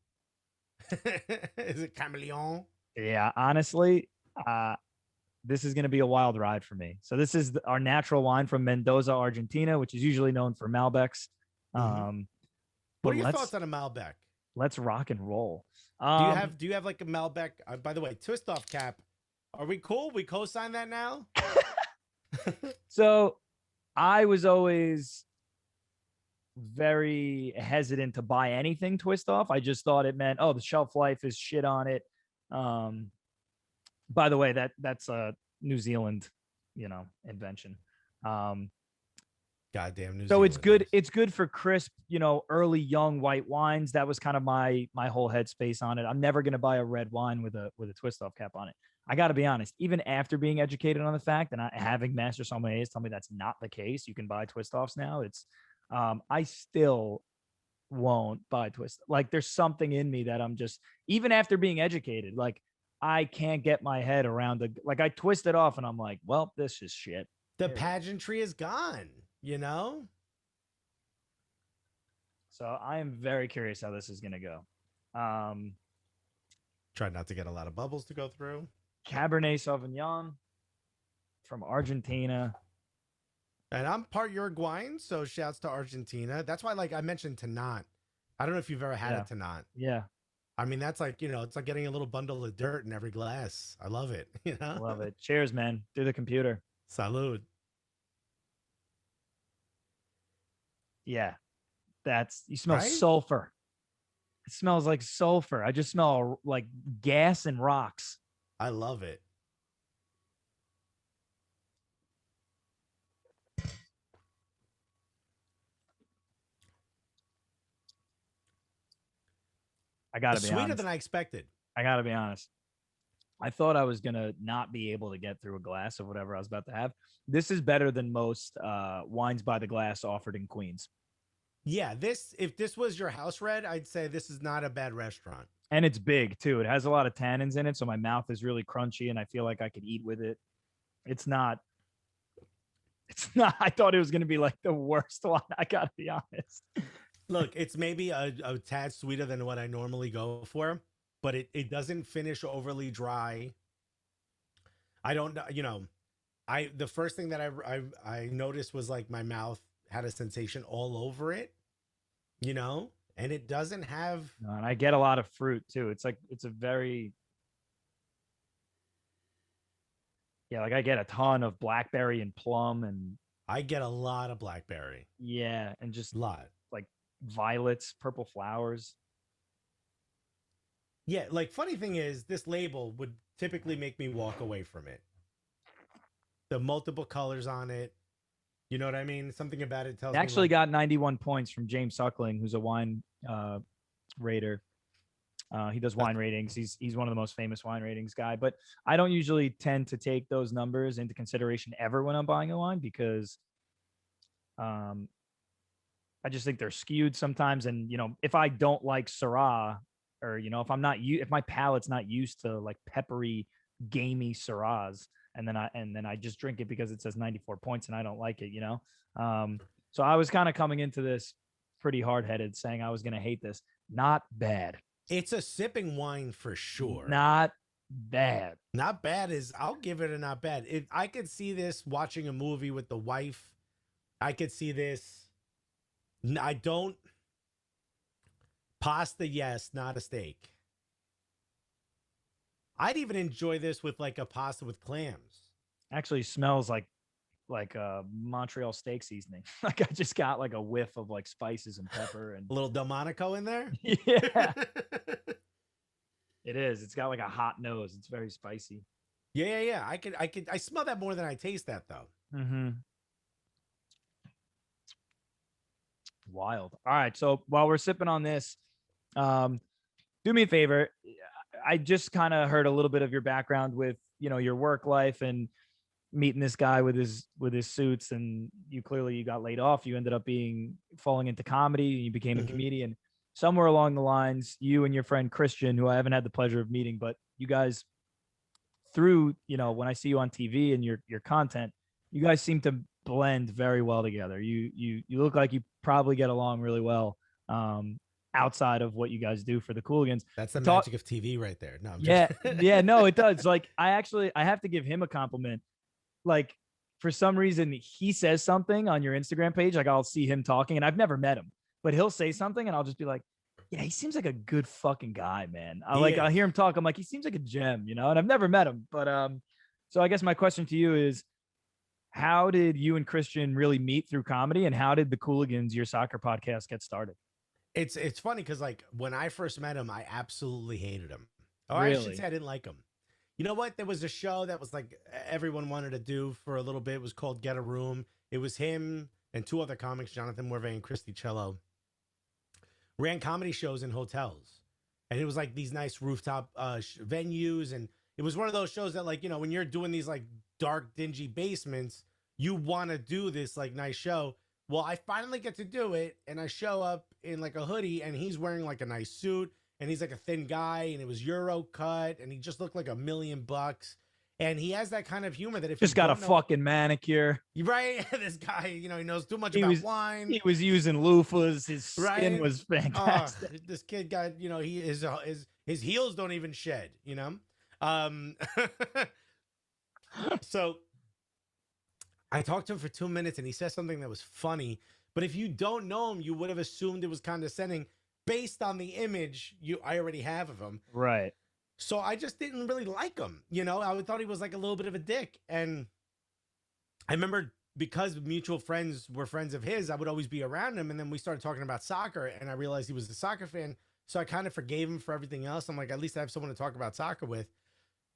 Is it chameleon? Yeah, honestly, this is going to be a wild ride for me. So this is our natural wine from Mendoza, Argentina, which is usually known for Malbecs. What are your thoughts on a Malbec? Let's rock and roll. Do you have like a Malbec? By the way, twist off cap. Are we cool? We co-sign that now? So I was always very hesitant to buy anything twist off. I just thought it meant, oh, the shelf life is shit on it. Um, by the way, that's a New Zealand, invention. Um, Goddamn New so it's good. Zealanders. It's good for crisp, early young white wines. That was kind of my whole headspace on it. I'm never gonna buy a red wine with a twist off cap on it. I got to be honest. Even after being educated on the fact and having master sommeliers tell me that's not the case, you can buy twist offs now. I still won't buy twist. Like there's something in me that I'm just, even after being educated, like I can't get my head around like I twist it off and I'm like, well, this is shit. The pageantry is gone, you know? So I am very curious how this is going to go. Try not to get a lot of bubbles to go through. Cabernet Sauvignon from Argentina. And I'm part Uruguayan, so shouts to Argentina. That's why, like I mentioned, Tanat. I don't know if you've ever had a Tanat. Yeah. I mean, that's like, it's like getting a little bundle of dirt in every glass. I love it. Love it. Cheers, man. Through the computer. Salud. Yeah. You smell sulfur. It smells like sulfur. I just smell like gas and rocks. I love it. I gotta be sweeter honest. than I expected. I gotta be honest. I thought I was gonna not be able to get through a glass of whatever I was about to have. This is better than most wines by the glass offered in Queens. Yeah, if this was your house red, I'd say this is not a bad restaurant. And it's big too. It has a lot of tannins in it, so my mouth is really crunchy, and I feel like I could eat with it. It's not. I thought it was gonna be like the worst one. I gotta be honest. Look, it's maybe a tad sweeter than what I normally go for, but it doesn't finish overly dry. I don't, the first thing that I noticed was like my mouth had a sensation all over it, and it doesn't have. No, and I get a lot of fruit too. It's a very, like I get a ton of blackberry and plum, and I get a lot of blackberry. Yeah, and just a lot. Like violets, purple flowers. Yeah, like funny thing is this label would typically make me walk away from it. The multiple colors on it. You know what I mean? Something about it tells me. Actually got 91 points from James Suckling, who's a wine rater. He does wine ratings. He's one of the most famous wine ratings guy, but I don't usually tend to take those numbers into consideration ever when I'm buying a wine because I just think they're skewed sometimes. And, if I don't like Syrah or, if my palate's not used to like peppery, gamey Syrahs, and then I just drink it because it says 94 points and I don't like it, So I was kind of coming into this pretty hard-headed saying I was going to hate this. Not bad. It's a sipping wine for sure. Not bad. Not bad I'll give it a not bad. If I could see this watching a movie with the wife, I could see this. I don't. Pasta, yes, not a steak. I'd even enjoy this with like a pasta with clams. Actually smells like a Montreal steak seasoning. Like I just got like a whiff of like spices and pepper and a little Delmonico in there. Yeah. It is. It's got like a hot nose. It's very spicy. Yeah. I smell that more than I taste that though. Mm-hmm. Wild. All right. So while we're sipping on this, do me a favor. I just kind of heard a little bit of your background with, your work life and meeting this guy with his suits, and you got laid off. You ended up falling into comedy. You became a comedian. Somewhere along the lines, you and your friend Christian, who I haven't had the pleasure of meeting, but you guys through, when I see you on TV and your content, you guys seem to blend very well together. You look like you probably get along really well outside of what you guys do for the Cooligans. That's the magic of TV right there. No, no, it does. Like I have to give him a compliment. Like for some reason he says something on your Instagram page, like I'll see him talking and I've never met him, but he'll say something and I'll just be like, yeah, he seems like a good fucking guy, man. I'll hear him talk. I'm like, he seems like a gem, and I've never met him. But so I guess my question to you is, How did you and Christian really meet through comedy, and how did the Cooligans, your soccer podcast, get started? It's funny because like when I first met him, I absolutely hated him. Or I should say Really? I didn't like him. You know what? There was a show that was like everyone wanted to do for a little bit. It was called Get a Room. It was him and two other comics, Jonathan Morvay and Christy Cello, ran comedy shows in hotels. And it was like these nice rooftop venues. And it was one of those shows that, like, you know, when you're doing these like dark, dingy basements, you want to do this like nice show. Well, I finally get to do it. And I show up in like a hoodie and he's wearing like a nice suit and he's like a thin guy and it was Euro cut and he just looked like $1,000,000. And he has that kind of humor that if you Just got a don't know, fucking manicure. right? This guy, you know, he knows too much He about was wine, he was using loofahs. His skin right? was Oh, fantastic. this kid got, you know, his heels don't even shed, you know. Um, so I talked to him for 2 minutes and he said something that was funny. But if you don't know him, you would have assumed it was condescending based on the image I already have of him. Right. So I just didn't really like him. You know, I thought he was like a little bit of a dick. And I remember because mutual friends were friends of his, I would always be around him. And then we started talking about soccer and I realized he was a soccer fan. So I kind of forgave him for everything else. I'm like, at least I have someone to talk about soccer with.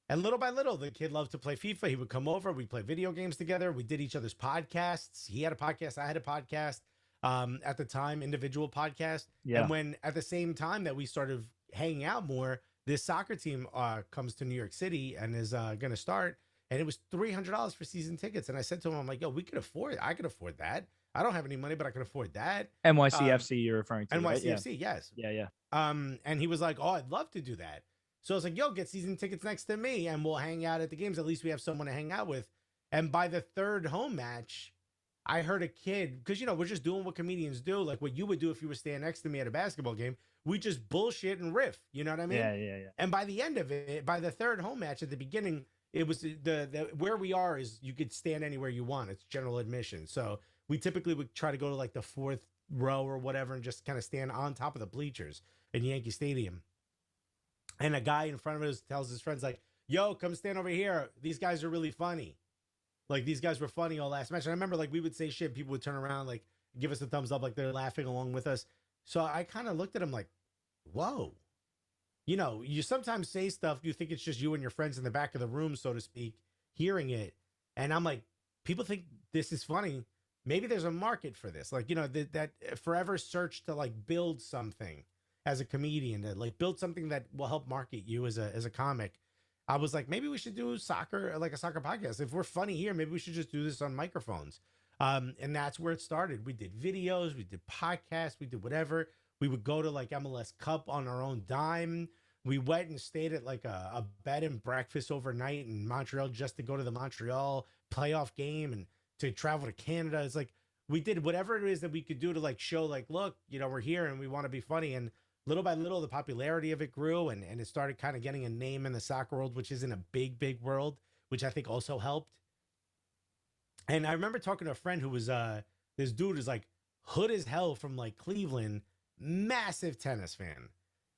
And little by little, the kid loved to play FIFA. He would come over. We'd play video games together. We did each other's podcasts. He had a podcast. I had a podcast at the time, individual podcast. Yeah. And when at the same time that we started hanging out more, this soccer team comes to New York City and is going to start. And it was $300 for season tickets. And I said to him, I'm like, yo, we could afford it. I could afford that. I don't have any money, but I can afford that. NYCFC you're referring to, right? NYCFC, yes. Yeah. And he was like, oh, I'd love to do that. So I was like, yo, get season tickets next to me and we'll hang out at the games. At least we have someone to hang out with. And by the third home match, I heard a kid, because, you know, we're just doing what comedians do, like what you would do if you were standing next to me at a basketball game. We just bullshit and riff. You know what I mean? Yeah. And by the end of it, by the third home match at the beginning, it was the where we are is you could stand anywhere you want. It's general admission. So we typically would try to go to like the fourth row or whatever and just kind of stand on top of the bleachers in Yankee Stadium. And a guy in front of us tells his friends, like, yo, come stand over here. These guys are really funny. Like, these guys were funny all last match. And I remember, like, we would say shit. People would turn around, like, give us a thumbs up, like they're laughing along with us. So I kind of looked at him like, whoa. You know, you sometimes say stuff, you think it's just you and your friends in the back of the room, so to speak, hearing it. And I'm like, people think this is funny. Maybe there's a market for this. Like, you know, that forever search to, like, build something as a comedian, to like build something that will help market you as a comic. I was like, maybe we should do soccer, like a soccer podcast. If we're funny here, maybe we should just do this on microphones. And that's where it started. We did videos, we did podcasts, we did whatever. We would go to like MLS Cup on our own dime. We went and stayed at like a bed and breakfast overnight in Montreal just to go to the Montreal playoff game and to travel to Canada. It's like we did whatever it is that we could do to like show like, look, you know, we're here and we want to be funny. And little by little, the popularity of it grew and it started kind of getting a name in the soccer world, which isn't a big world, which I think also helped. And I remember talking to a friend who was this dude is like hood as hell from like Cleveland, massive tennis fan.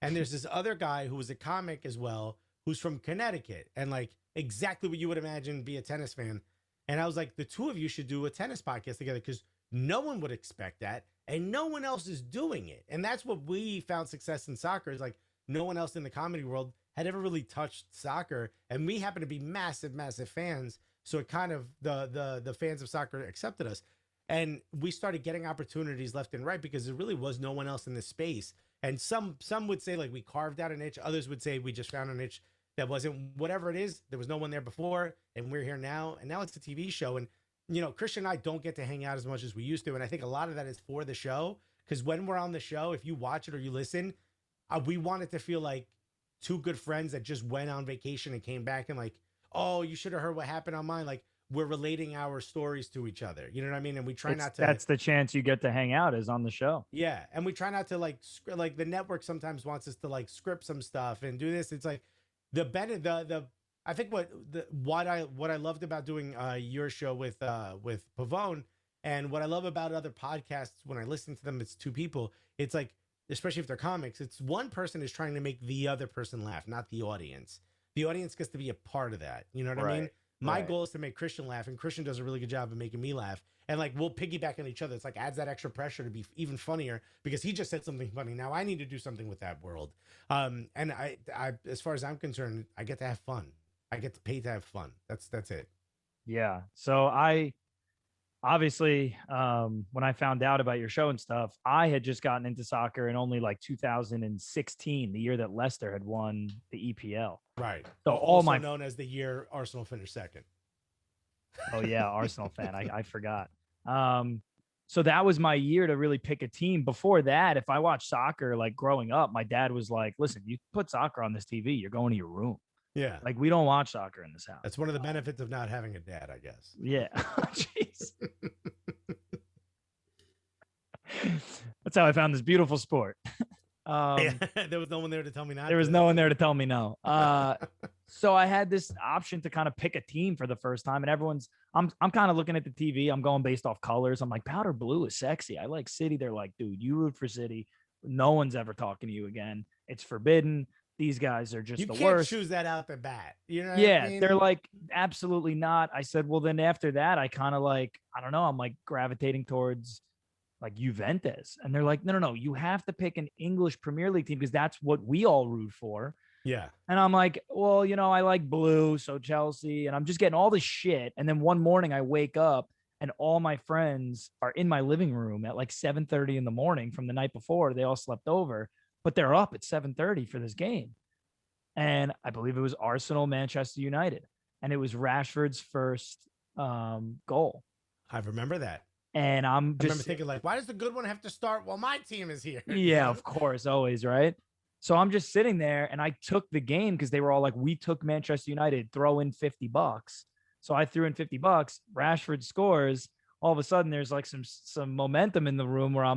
And there's this other guy who was a comic as well, who's from Connecticut and like exactly what you would imagine be a tennis fan. And I was like, the two of you should do a tennis podcast together because no one would expect that. And no one else is doing it. And that's what we found success in soccer is like no one else in the comedy world had ever really touched soccer. And we happen to be massive fans. So it kind of the fans of soccer accepted us. And we started getting opportunities left and right because there really was no one else in this space. And some would say like we carved out a niche. Others would say we just found a niche that wasn't whatever it is. There was no one there before and we're here now. And now it's a TV show. And you know, Christian and I don't get to hang out as much as we used to. And I think a lot of that is for the show. Because when we're on the show, if you watch it or you listen, we want it to feel like two good friends that just went on vacation and came back and like, oh, you should have heard what happened on mine. Like we're relating our stories to each other. You know what I mean? And we try not to. That's the chance you get to hang out is on the show. Yeah. And we try not to like the network sometimes wants us to like script some stuff and do this. It's like I think what I loved about doing your show with Pavone and what I love about other podcasts when I listen to them, it's two people. It's like, especially if they're comics, it's one person is trying to make the other person laugh, not the audience. The audience gets to be a part of that. You know what I mean? My goal is to make Christian laugh, and Christian does a really good job of making me laugh. And like we'll piggyback on each other. It's like adds that extra pressure to be even funnier because he just said something funny. Now I need to do something with that world. And I, as far as I'm concerned, I get to have fun. I get to pay to have fun. That's it. Yeah. So I obviously, when I found out about your show and stuff, I had just gotten into soccer in only like 2016, the year that Leicester had won the EPL. Right. So also known as the year Arsenal finished second. Oh yeah, Arsenal fan. I forgot. So that was my year to really pick a team. Before that, if I watched soccer like growing up, my dad was like, "Listen, you put soccer on this TV, you're going to your room." Yeah. Like we don't watch soccer in this house. That's one of the benefits of not having a dad, I guess. Yeah. Jeez. That's how I found this beautiful sport. There was no one there to tell me not. There was no one there to tell me no. So I had this option to kind of pick a team for the first time, and I'm kind of looking at the TV. I'm going based off colors. I'm like, powder blue is sexy. I like City. They're like, dude, you root for City. No one's ever talking to you again. It's forbidden. These guys are just the worst. You can't choose that out the bat. You know? Yeah, I mean? They're like, absolutely not. I said, well, then after that, I kind of like, I don't know. I'm like gravitating towards like Juventus. And they're like, no. You have to pick an English Premier League team because that's what we all root for. Yeah. And I'm like, well, I like blue, so Chelsea. And I'm just getting all this shit. And then one morning I wake up and all my friends are in my living room at like 7:30 in the morning from the night before. They all slept over, but they're up at 7:30 for this game. And I believe it was Arsenal, Manchester United. And it was Rashford's first goal. I remember that. And I remember thinking like, why does the good one have to start while my team is here? Yeah, of course, always, right? So I'm just sitting there and I took the game because they were all like, we took Manchester United, throw in $50. So I threw in $50. Rashford scores. All of a sudden there's like some momentum in the room where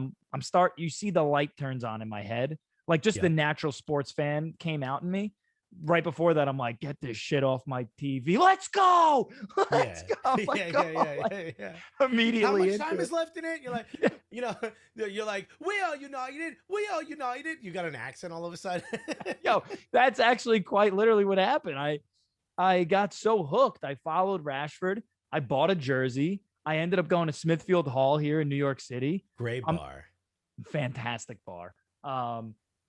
you see the light turns on in my head. Like just the natural sports fan came out in me. Right before that, I'm like, get this shit off my TV. Let's go. Let's go. Yeah. Immediately. How much time is left in it? You're like, you're like, we are united. We are united. You got an accent all of a sudden. Yo, that's actually quite literally what happened. I got so hooked. I followed Rashford. I bought a jersey. I ended up going to Smithfield Hall here in New York City. Great bar. Fantastic bar. I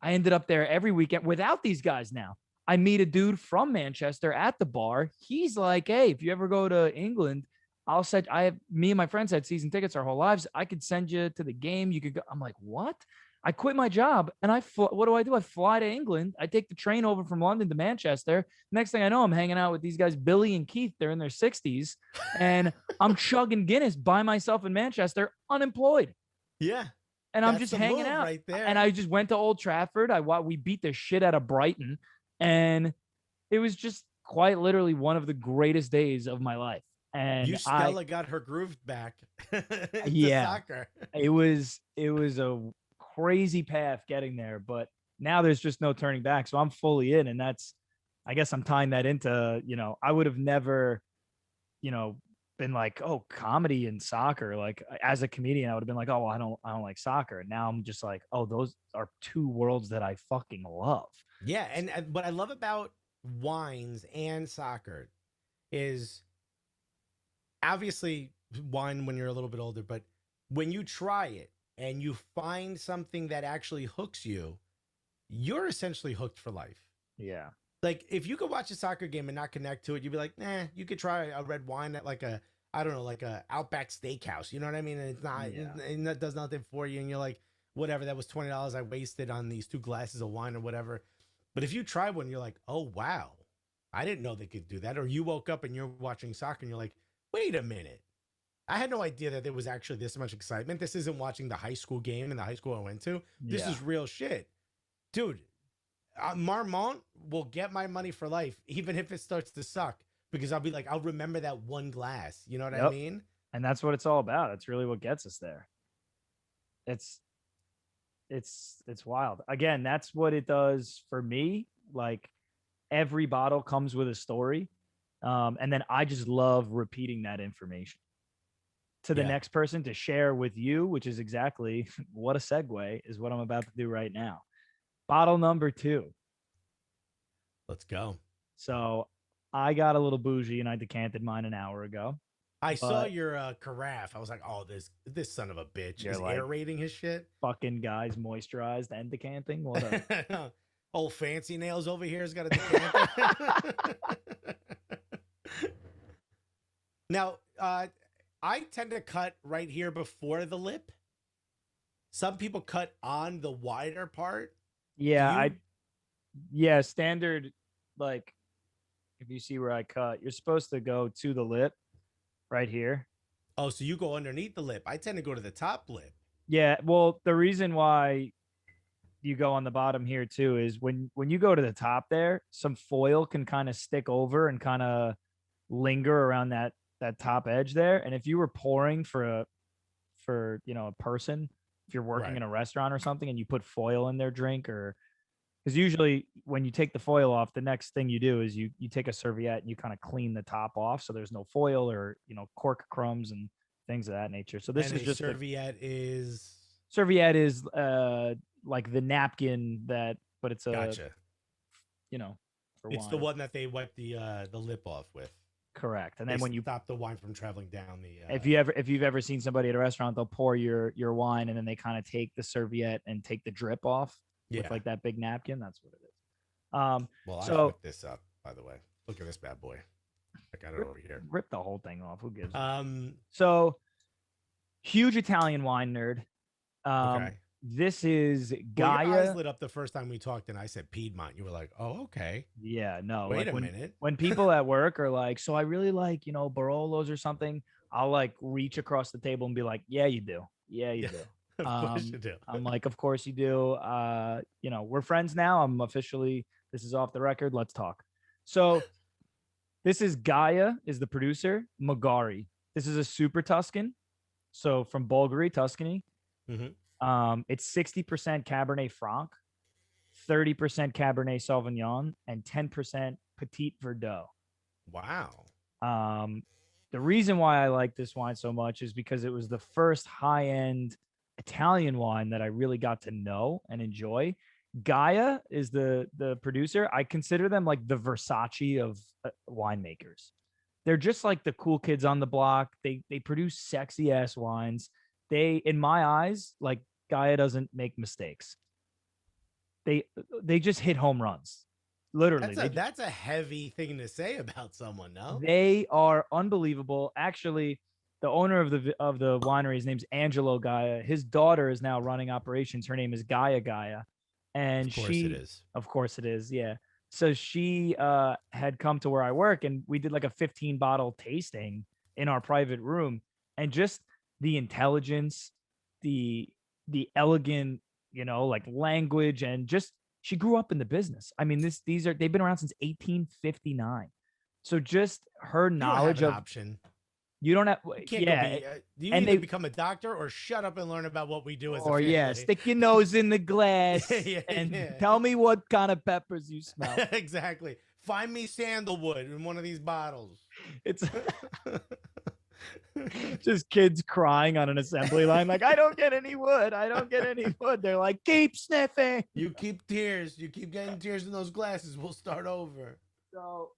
ended up there every weekend without these guys now. I meet a dude from Manchester at the bar. He's like, hey, if you ever go to England, me and my friends had season tickets our whole lives. I could send you to the game. You could go. I'm like, what? I quit my job and what do? I fly to England. I take the train over from London to Manchester. Next thing I know, I'm hanging out with these guys, Billy and Keith. They're in their 60s and I'm chugging Guinness by myself in Manchester, unemployed. Yeah. And I'm just hanging out right there. And I just went to Old Trafford. We beat the shit out of Brighton. And it was just quite literally one of the greatest days of my life. And Stella got her groove back. Soccer. It was a crazy path getting there, but now there's just no turning back. So I'm fully in. And I guess I'm tying that into, I would have never, been like, oh, comedy and soccer. Like as a comedian, I would have been like, oh, well, I don't like soccer. Now I'm just like, oh, those are two worlds that I fucking love. Yeah, and what I love about wines and soccer is obviously wine when you're a little bit older, but when you try it and you find something that actually hooks you, you're essentially hooked for life. Yeah. Like if you could watch a soccer game and not connect to it, you'd be like, nah, you could try a red wine at like a Outback Steakhouse. You know what I mean? And it's not, and that does nothing for you. And you're like, whatever, that was $20 I wasted on these 2 glasses of wine or whatever. But if you try one, you're like, oh, wow, I didn't know they could do that. Or you woke up and you're watching soccer and you're like, wait a minute. I had no idea that there was actually this much excitement. This isn't watching the high school game in the high school I went to. This is real shit. Dude, Marmont will get my money for life, even if it starts to suck, because I'll be like, I'll remember that one glass. You know what I mean? And that's what it's all about. That's really what gets us there. It's wild. Again, that's what it does for me. Like every bottle comes with a story. And then I just love repeating that information to the next person to share with you, which is exactly what a segue is what I'm about to do right now. Bottle number 2. Let's go. So I got a little bougie and I decanted mine an hour ago. I saw But your carafe. I was like, oh, this son of a bitch you're is like, aerating his shit. fucking guys moisturized and decanting. What up? Old fancy nails over here has got a decanter. Now, I tend to cut right here before the lip. Some people cut on the wider part. Do Yeah, you? yeah, standard, like if you see where I cut, you're supposed to go to the lip right here. Oh, so you go underneath the lip. I tend to go to the top lip. Yeah, well, the reason why you go on the bottom here too is when you go to the top there, some foil can kind of stick over and kind of linger around that top edge there. And if you were pouring for a person, if you're working Right. in a restaurant or something and you put foil in their drink, or because usually when you take the foil off, the next thing you do is you take a serviette and you kind of clean the top off so there's no foil or cork crumbs and things of that nature. So this And is a just the serviette is serviette is like the napkin that, but it's a gotcha. you know for It's the wine. one that they wipe the lip off with. Correct. And They then when you stop the wine from traveling down the. if you've ever seen somebody at a restaurant, they'll pour your wine and then they kind of take the serviette and take the drip off with Yeah. like that big napkin. That's what it is. Well, I So whipped this up, by the way. Look at this bad boy. I got it over here. rip the whole thing off. Who gives? Um. So huge Italian wine nerd. Okay. This is Well, your eyes Gaia. lit up the first time we talked, and I said Piedmont. You were like, "Oh, okay." Yeah, no. Wait Like a minute. when people at work are like, so I really like, Barolos or something, I'll like reach across the table and be like, yeah, you do. Yeah, you Yeah, do. of course you do. I'm like, of course you do. We're friends now. I'm officially, this is off the record. Let's talk. So this is Gaia is the producer, Magari. This is a super Tuscan. So from Bulgari, Tuscany. Mhm. It's 60% Cabernet Franc, 30% Cabernet Sauvignon, and 10% Petit Verdot. Wow. The reason why I like this wine so much is because it was the first high-end Italian wine that I really got to know and enjoy. Gaia is the producer. I consider them like the Versace of winemakers. They're just like the cool kids on the block. They produce sexy ass wines. In my eyes, like Gaia doesn't make mistakes. They just hit home runs. Literally. That's a heavy thing to say about someone, no? They are unbelievable. Actually, the owner of the winery, his name's Angelo Gaia. His daughter is now running operations. Her name is Gaia, and Of course it is. of course it is, yeah. So she had come to where I work, and we did like a 15 bottle tasting in our private room, and just the intelligence, the elegant, like language, and just she grew up in the business. I mean, they've been around since 1859. So just her You don't have knowledge an of option. you don't have You can't yeah, go be. You and either they become a doctor or shut up and learn about what we do as a or family. yeah, stick your nose in the glass Yeah, and yeah. tell me what kind of peppers you smell. Exactly. Find me sandalwood in one of these bottles. It's just kids crying on an assembly line, like, I don't get any wood. I don't get any wood. They're like, keep sniffing. You keep tears. You keep getting tears in those glasses. We'll start over. So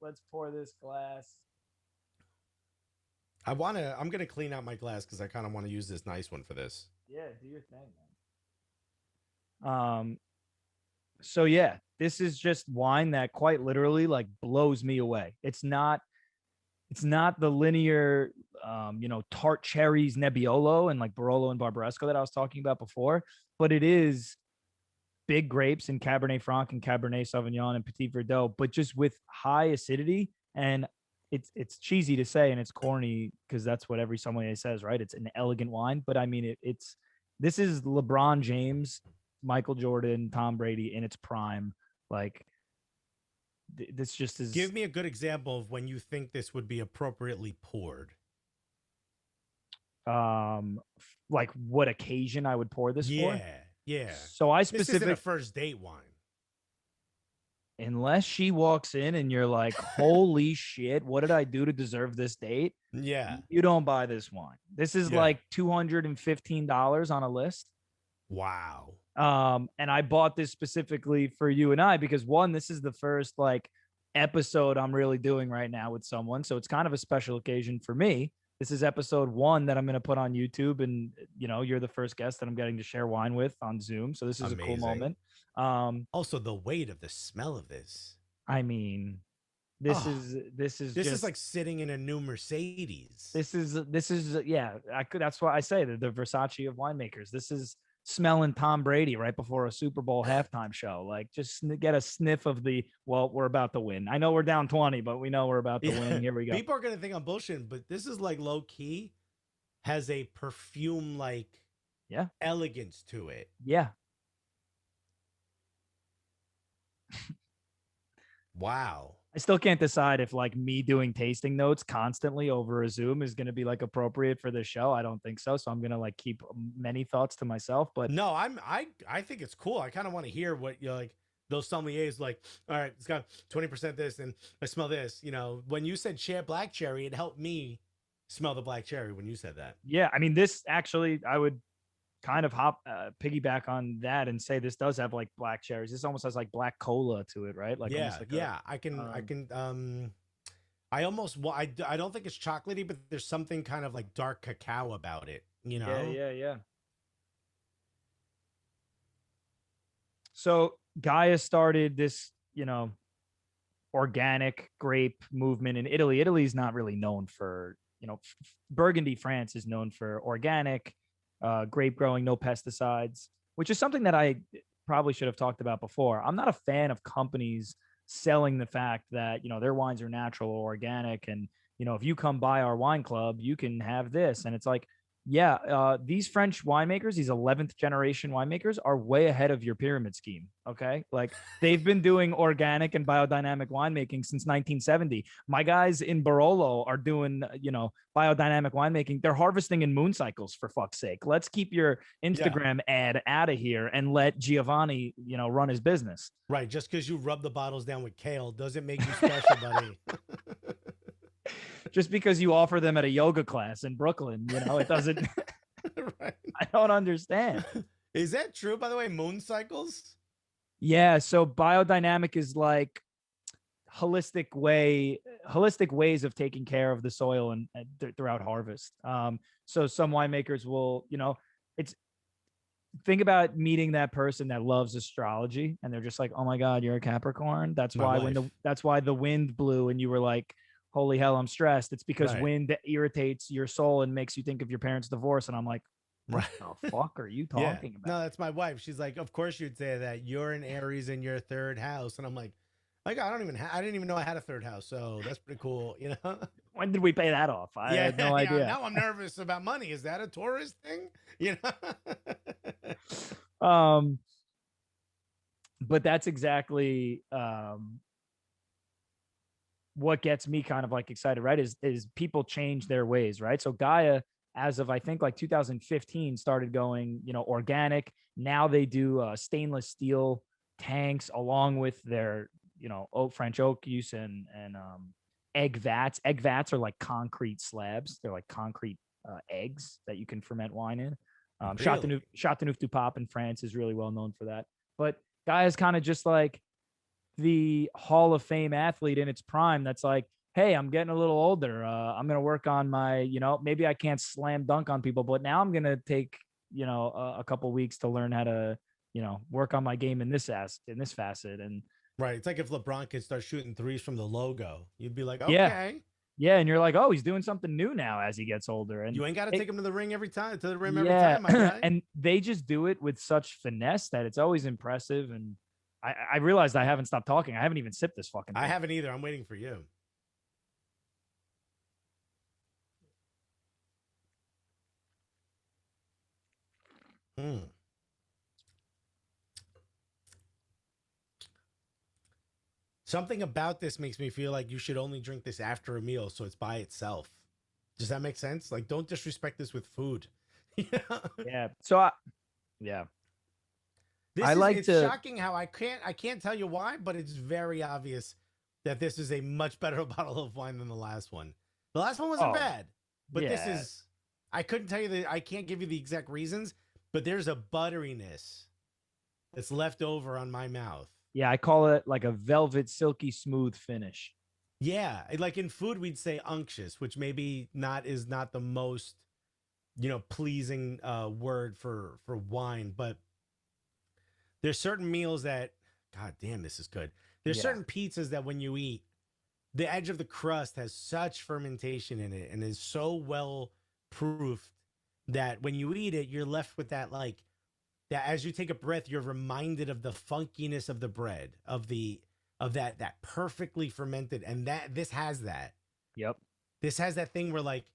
let's pour this glass. I'm gonna clean out my glass because I kind of want to use this nice one for this. Yeah, do your thing, man. So yeah, this is just wine that quite literally like blows me away. It's not the linear tart cherries Nebbiolo and like Barolo and Barbaresco that I was talking about before, but it is big grapes and Cabernet Franc and Cabernet Sauvignon and Petit Verdot, but just with high acidity. And it's cheesy to say and it's corny because that's what every sommelier says, right? It's an elegant wine, but I mean this is LeBron James, Michael Jordan, Tom Brady in its prime. Like this just is. Give me a good example of when you think this would be appropriately poured. Like what occasion I would pour this for? Yeah. So I This isn't a first date wine. Unless she walks in and you're like, holy shit, what did I do to deserve this date? Yeah. You don't buy this wine. This is like $215 on a list. Wow. And I bought this specifically for you and I because one, this is the first like episode I'm really doing right now with someone. So it's kind of a special occasion for me. This is episode 1 that I'm going to put on YouTube. And, you're the first guest that I'm getting to share wine with on Zoom. So this is a cool Amazing. moment. Also, the weight of the smell of this. I mean, this Oh, is this is like sitting in a new Mercedes. This is yeah. That's why I say the Versace of winemakers. This is smelling Tom Brady right before a Super Bowl halftime show. Like, just get a sniff of we're about to win. I know we're down 20, but we know we're about to win. Here we go. People are gonna think I'm bullshitting, but this is like low key has a perfume like elegance to it. Yeah. Wow. I still can't decide if like me doing tasting notes constantly over a Zoom is going to be like appropriate for this show. I don't think so. So I'm going to like keep many thoughts to myself, but no, I think it's cool. I kind of want to hear what you're like those sommeliers like, all right, it's got 20% this and I smell this, when you said black cherry, it helped me smell the black cherry when you said that. Yeah. I mean, this actually, I would kind of piggyback on that and say this does have like black cherries. This almost has like black cola to it, right? Like I don't think it's chocolatey, but there's something kind of like dark cacao about it, Yeah. So Gaia started this, organic grape movement in Italy. Italy's not really known for, Burgundy, France is known for organic grape growing, no pesticides, which is something that I probably should have talked about before. I'm not a fan of companies selling the fact that, their wines are natural or organic. And, if you come by our wine club, you can have this. And it's like, these French winemakers, these 11th generation winemakers are way ahead of your pyramid scheme. Okay. Like they've been doing organic and biodynamic winemaking since 1970. My guys in Barolo are doing, biodynamic winemaking. They're harvesting in moon cycles, for fuck's sake. Let's keep your Instagram ad out of here and let Giovanni, run his business. Right. Just because you rub the bottles down with kale doesn't make you special, buddy. Just because you offer them at a yoga class in Brooklyn, it doesn't. Right. I don't understand. Is that true, by the way? Moon cycles? Yeah. So biodynamic is like holistic ways of taking care of the soil and throughout harvest. So some winemakers will, think about meeting that person that loves astrology and they're just like, oh my God, you're a Capricorn. That's why the wind blew and you were like, holy hell, I'm stressed. It's because wind irritates your soul and makes you think of your parents' divorce. And I'm like, what the fuck are you talking about? No, that's my wife. She's like, of course you'd say that. You're an Aries in your third house. And I'm like, I didn't even know I had a third house. So that's pretty cool. When did we pay that off? I had no idea. Now I'm nervous about money. Is that a Taurus thing? But that's exactly, what gets me kind of like excited, right? Is people change their ways, right? So Gaia, as of I think like 2015, started going, organic. Now they do stainless steel tanks along with their, French oak use and egg vats. Egg vats are like concrete slabs. They're like concrete eggs that you can ferment wine in. Chateauneuf du Pape in France is really well known for that. But Gaia is kind of just like the Hall of Fame athlete in its prime that's like, hey, I'm getting a little older. I'm going to work on my, maybe I can't slam dunk on people, but now I'm going to take, a couple weeks to learn how to, work on my game in this facet. And right. It's like if LeBron could start shooting threes from the logo, you'd be like, okay. Yeah. And you're like, oh, he's doing something new now as he gets older. And you ain't got to take him to the ring every time, to the rim every time, my guy. And they just do it with such finesse that it's always impressive. And I realized I haven't stopped talking. I haven't even sipped this fucking thing. I haven't either. I'm waiting for you. Something about this makes me feel like you should only drink this after a meal, so it's by itself. Does that make sense? Like, don't disrespect this with food. Yeah. So, It's shocking how I can't tell you why, but it's very obvious that this is a much better bottle of wine than the last one. The last one wasn't bad, but this is, I couldn't tell you I can't give you the exact reasons, but there's a butteriness that's left over on my mouth Yeah, I call it like a velvet, silky smooth finish. Yeah, like in food, we'd say unctuous, which maybe not is not the most pleasing word for wine, but there's certain meals that, god damn, this is good. There's Yeah. certain pizzas that when you eat, the edge of the crust has such fermentation in it and is so well proofed that when you eat it, you're left with that, like, that as you take a breath, you're reminded of the funkiness of the bread, of that perfectly fermented, and that this has that. Yep. This has that thing where, like,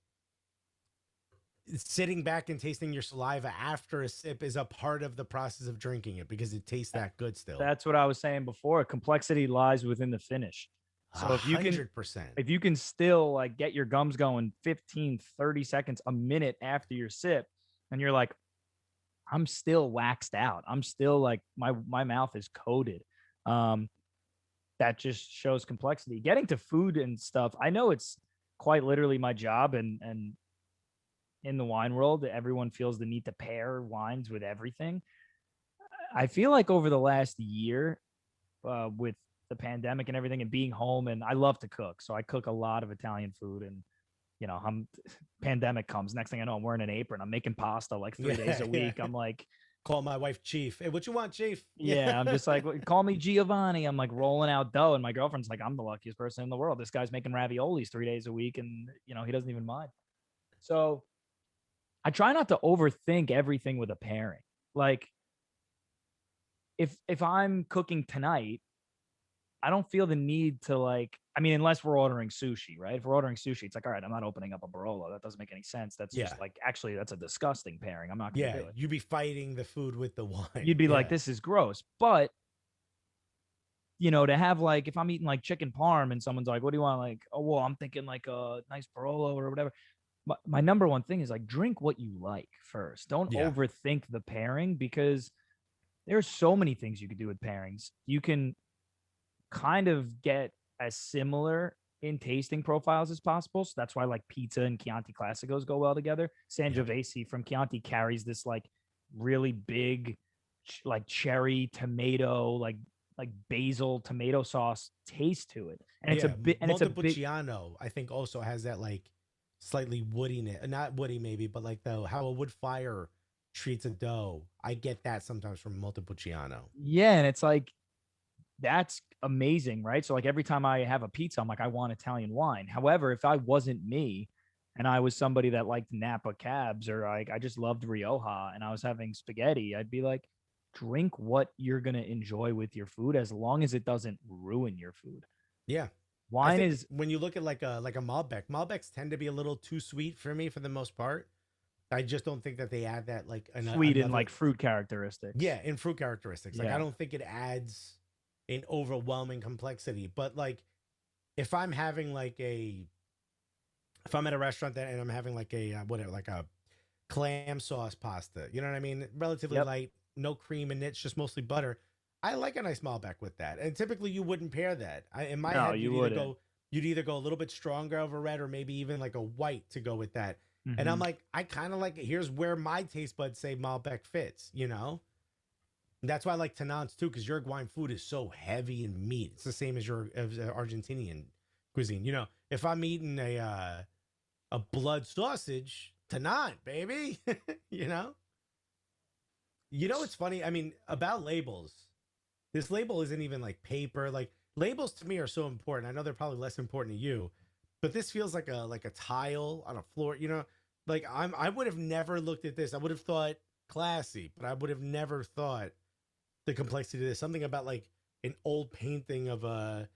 sitting back and tasting your saliva after a sip is a part of the process of drinking it because it tastes that good still. That's what I was saying before. Complexity lies within the finish. A So hundred percent. if you can still like get your gums going 15, 30 seconds, a minute after your sip, and you're like, I'm still waxed out. I'm still like my mouth is coated. Um, that just shows complexity. Getting to food and stuff, I know it's quite literally my job, and in the wine world, everyone feels the need to pair wines with everything. I feel like over the last year, with the pandemic and everything, and being home, and I love to cook, so I cook a lot of Italian food, and I'm pandemic comes. Next thing I know, I'm wearing an apron. I'm making pasta like 3 days a Yeah. week. I'm like, Call my wife Chief. Hey, what you want, Chief? yeah, I'm just like, call me Giovanni. I'm like rolling out dough, and my girlfriend's like, I'm the luckiest person in the world. This guy's making raviolis 3 days a week, and he doesn't even mind. So I try not to overthink everything with a pairing. Like if I'm cooking tonight, I don't feel the need to like. I mean, unless we're ordering sushi, right? If we're ordering sushi, it's like, all right, I'm not opening up a Barolo. That doesn't make any sense. That's Yeah. just like, actually, that's a disgusting pairing. I'm not going to Yeah. do it. You be fighting the food with the wine. You'd be like, Yeah. this is gross. But to have like, if I'm eating like chicken parm and someone's like, what do you want? Like, oh, well, I'm thinking like a nice Barolo or whatever. My number one thing is like, drink what you like first. Don't Yeah. overthink the pairing, because there's so many things you could do with pairings. You can kind of get as similar in tasting profiles as possible. So that's why like pizza and Chianti Classicos go well together. Sangiovese from Chianti carries this like really big, like cherry tomato, like basil tomato sauce taste to it, and it's a bit, and it's a big. Montepulciano, I think, also has that like slightly woodiness, not woody maybe, but like the how a wood fire treats a dough. I get that sometimes from Montepulciano. Yeah, and it's like that's amazing, right? So like every time I have a pizza, I'm like, I want Italian wine. However, if I wasn't me and I was somebody that liked Napa cabs, or like I just loved Rioja and I was having spaghetti, I'd be like, drink what you're gonna enjoy with your food, as long as it doesn't ruin your food. Yeah. I Wine think is when you look at like a Malbec, Malbecs tend to be a little too sweet for me for the most part. I just don't think that they add that like sweet in another, like fruit characteristics. yeah, in fruit characteristics. Like I Yeah. don't think it adds an overwhelming complexity. But like if I'm having like a if I'm at a restaurant that and I'm having like a whatever, like a clam sauce pasta, you know what I mean? Relatively Yep. light, no cream in it, it's just mostly butter. I like a nice Malbec with that. And typically you wouldn't pair that. In my No, head, you wouldn't. you'd either go a little bit stronger of a red or maybe even like a white to go with that. And I'm Mhm. like, I kind of like it. Here's where my taste buds say Malbec fits, you know? And that's why I like Tenants too, because Uruguayan food is so heavy in meat. It's the same as your as Argentinian cuisine. You know, if I'm eating a blood sausage, Tenant, baby. you know? You know what's funny? I mean, about labels. This label isn't even like paper. Like labels to me are so important. I know they're probably less important to you, but this feels like a tile on a floor. You know, like I would have never looked at this. I would have thought classy, but I would have never thought the complexity of this. Something about like an old painting of a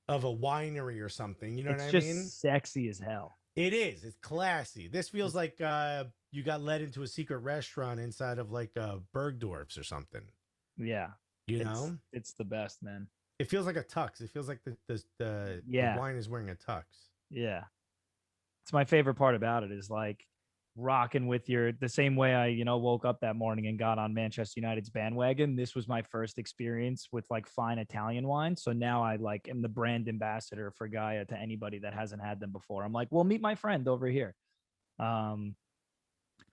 winery or something. You know It's what I just mean? sexy as hell. It is. It's classy. This feels like you got led into a secret restaurant inside of like Bergdorf's or something. Yeah. You know, it's the best, man. it feels like a tux. It feels like the Yeah. wine is wearing a tux. Yeah. It's my favorite part about it, is like rocking with the same way I, woke up that morning and got on Manchester United's bandwagon. This was my first experience with like fine Italian wine. So now I like am the brand ambassador for Gaia to anybody that hasn't had them before. I'm like, well, meet my friend over here. This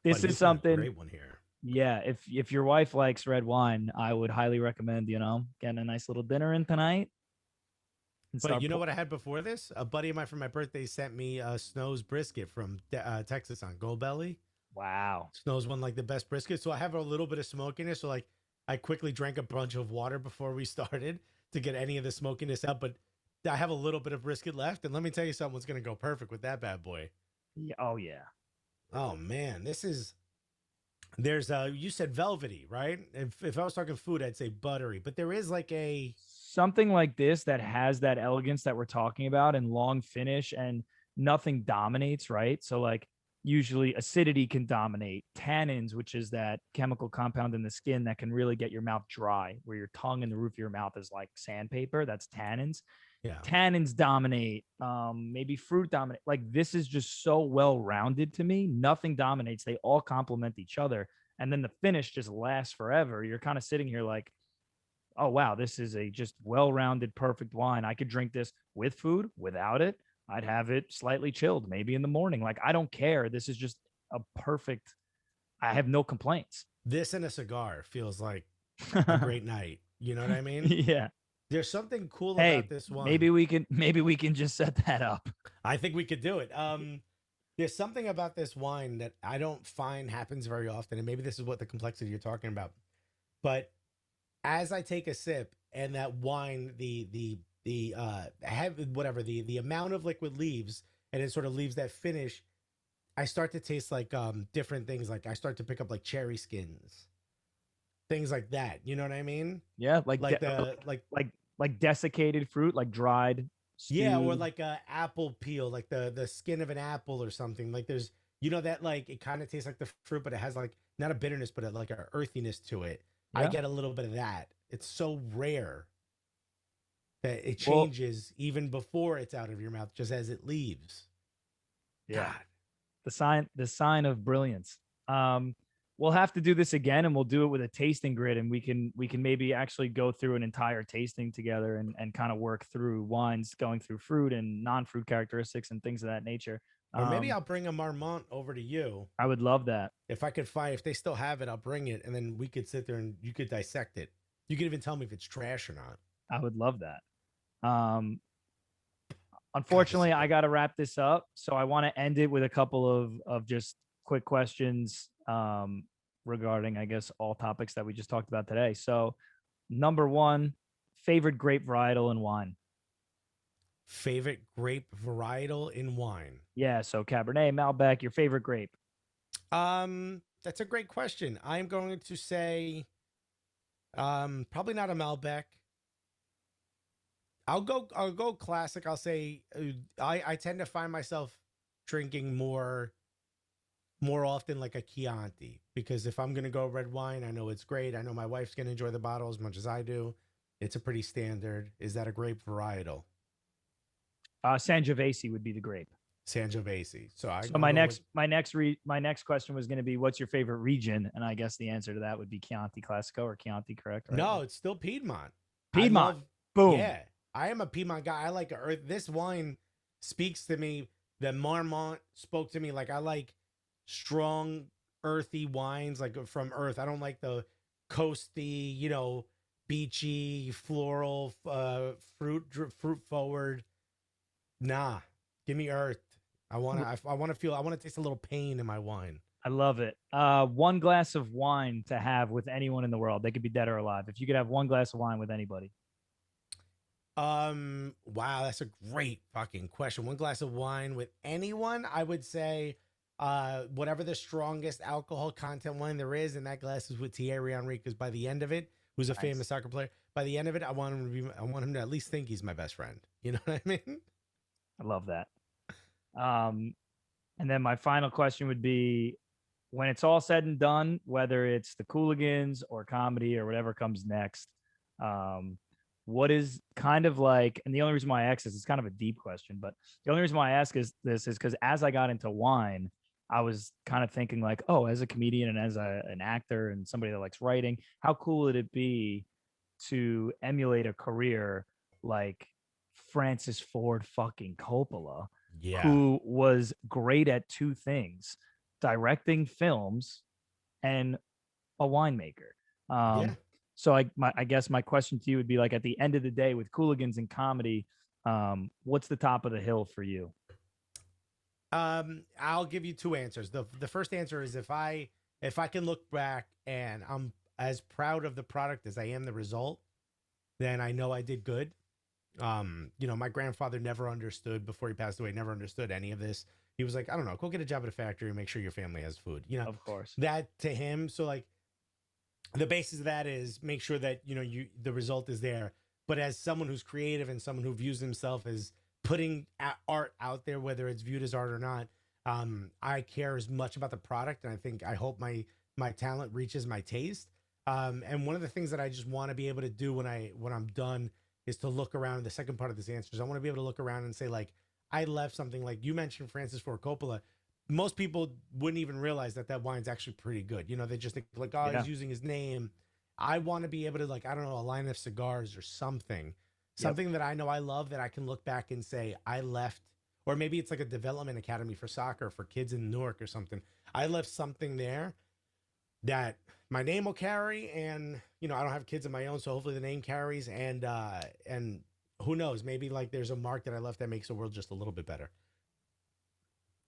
Buddy, is you found a something. great one here. Yeah, if your wife likes red wine, I would highly recommend, getting a nice little dinner in tonight and But start. you know what I had before this? A buddy of mine for my birthday sent me Snow's brisket from Texas on Goldbelly. Wow. Snow's one like the best brisket. So I have a little bit of smokiness. So like I quickly drank a bunch of water before we started to get any of the smokiness out. But I have a little bit of brisket left. And let me tell you something, what's going to go perfect with that bad boy. Yeah, oh yeah. Oh man, there's you said velvety, right? If I was talking food, I'd say buttery. But there is like a Something like this that has that elegance that we're talking about and long finish and nothing dominates, right? So like usually acidity can dominate, tannins, which is that chemical compound in the skin that can really get your mouth dry, where your tongue and the roof of your mouth is like sandpaper. That's tannins. yeah. Tannins dominate, maybe fruit dominate. Like this is just so well rounded to me. Nothing dominates. They all complement each other. And then the finish just lasts forever. You're kind of sitting here like, oh wow, this is a just well-rounded, perfect wine. I could drink this with food, without it. I'd have it slightly chilled, maybe in the morning. Like I don't care. This is just a perfect. I have no complaints. This and a cigar feels like a great night. You know what I mean? Yeah. There's something cool about Hey, this wine. maybe we can just set that up. I think we could do it. There's something about this wine that I don't find happens very often, and maybe this is what the complexity you're talking about. But as I take a sip, and that wine, the have whatever the amount of liquid leaves, and it sort of leaves that finish, I start to taste like different things. Like I start to pick up like cherry skins, things like that. You know what I mean? Yeah, like Like the like desiccated fruit, like dried, yeah, or stewed. like a apple peel, like the skin of an apple or something. Like there's that like it kind of tastes like the fruit, but it has like not a bitterness, but like a earthiness to it. I Yeah. get a little bit of that. It's so rare that it Well, changes even before it's out of your mouth, just as it leaves. yeah. God, The sign of brilliance. Um, we'll have to do this again, and we'll do it with a tasting grid, and we can maybe actually go through an entire tasting together and kind of work through wines, going through fruit and non-fruit characteristics and things of that nature. or maybe I'll bring a Marmont over to you I would love that. if I could find if they still have it. I'll bring it, and then we could sit there and you could dissect it. You could even tell me if it's trash or not. I would love that. God, this is Unfortunately, I good. got to wrap this up, so I want to end it with a couple of just quick questions regarding, I guess, all topics that we just talked about today. So, number one, favorite grape varietal and wine. Favorite grape varietal in wine. Yeah, so Cabernet, Malbec, your favorite grape. That's a great question. I'm going to say, probably not a Malbec. I'll go classic. I'll say, I tend to find myself drinking more often like a Chianti because if I'm gonna go red wine, I know it's great. I know my wife's gonna enjoy the bottle as much as I do. It's a pretty standard. Is that a grape varietal? Sangiovese would be the grape. Sangiovese. So So I'll my go with next my next re- my next question was going to be, what's your favorite region? And I guess the answer to that would be Chianti Classico or Chianti, correct? Right? no. It's still Piedmont. I Piedmont. love. Boom. Yeah, I am a Piedmont guy. I like earth. This wine speaks to me. The Marmont spoke to me. Like I like strong, earthy wines, like from earth. I don't like the coasty, beachy, floral, fruit forward. Nah, give me earth. I want to taste a little pain in my wine. I love it. One glass of wine to have with anyone in the world. They could be dead or alive. If you could have one glass of wine with anybody. Wow, that's a great fucking question. One glass of wine with anyone, I would say, whatever the strongest alcohol content wine there is, and that glass is with Thierry Henry, because by the end of it, who's a Nice. famous soccer player, by the end of it, I want him to at least think he's my best friend. You know what I mean? I love that. Um, and then my final question would be, when it's all said and done, whether it's the Cooligans or comedy or whatever comes next, um, what is kind of like, and the only reason why I ask this is kind of a deep question, but the only reason why I ask is this is because as I got into wine, I was kind of thinking like, oh, as a comedian and as an actor and somebody that likes writing, how cool would it be to emulate a career like Francis Ford fucking Coppola, Yeah. who was great at two things: directing films and a winemaker. Yeah. So I guess my question to you would be like, at the end of the day with Cooligans and comedy, what's the top of the hill for you? I'll give you two answers. The first answer is if I can look back and I'm as proud of the product as I am the result, then I know I did good. My grandfather never understood before he passed away, never understood any of this. He was like, I don't know, go get a job at a factory and make sure your family has food. Of course. That to him. So like the basis of that is make sure that the result is there. But as someone who's creative and someone who views himself as putting art out there, whether it's viewed as art or not, I care as much about the product, and I hope my talent reaches my taste. And one of the things that I just want to be able to do when I'm done is to look around. The second part of this answer is I want to be able to look around and say, like, I left something. Like you mentioned Francis Ford Coppola. Most people wouldn't even realize that wine's actually pretty good. They just think like, oh, Yeah. he's using his name. I want to be able to, like, I don't know, a line of cigars or something, Yep. something that I know I love that I can look back and say I left, or maybe it's like a development academy for soccer for kids in Newark or something. I left something there that my name will carry, and I don't have kids of my own, so hopefully the name carries, and who knows, maybe like there's a mark that I left that makes the world just a little bit better,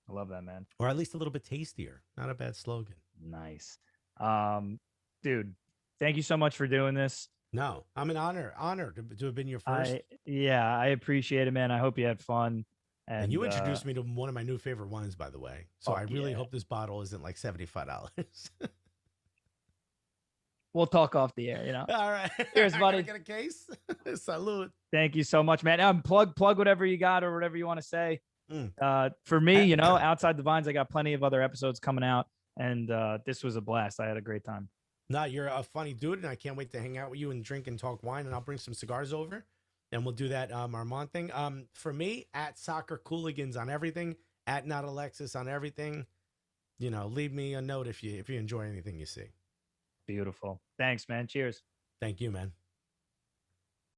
I love that, man. or at least a little bit tastier. Not a bad slogan. Nice. Um, Dude, thank you so much for doing this. No, I'm an honor to have been your first. I appreciate it, man. I hope you had fun. And And you introduced me to one of my new favorite wines, by the way. So I fuck really yeah. hope this bottle isn't like $75. We'll talk off the air. All right. Cheers, I gotta buddy. get a case. Salute. Thank you so much, man. Plug whatever you got or whatever you want to say. Mm. For me, outside the vines, I got plenty of other episodes coming out, and this was a blast. I had a great time. No, you're a funny dude, and I can't wait to hang out with you and drink and talk wine. And I'll bring some cigars over, and we'll do that Armand thing. For me, at Soccer Cooligans on everything, at Not Alexis on everything. Leave me a note if you enjoy anything you see. Beautiful. Thanks, man. Cheers. Thank you, man.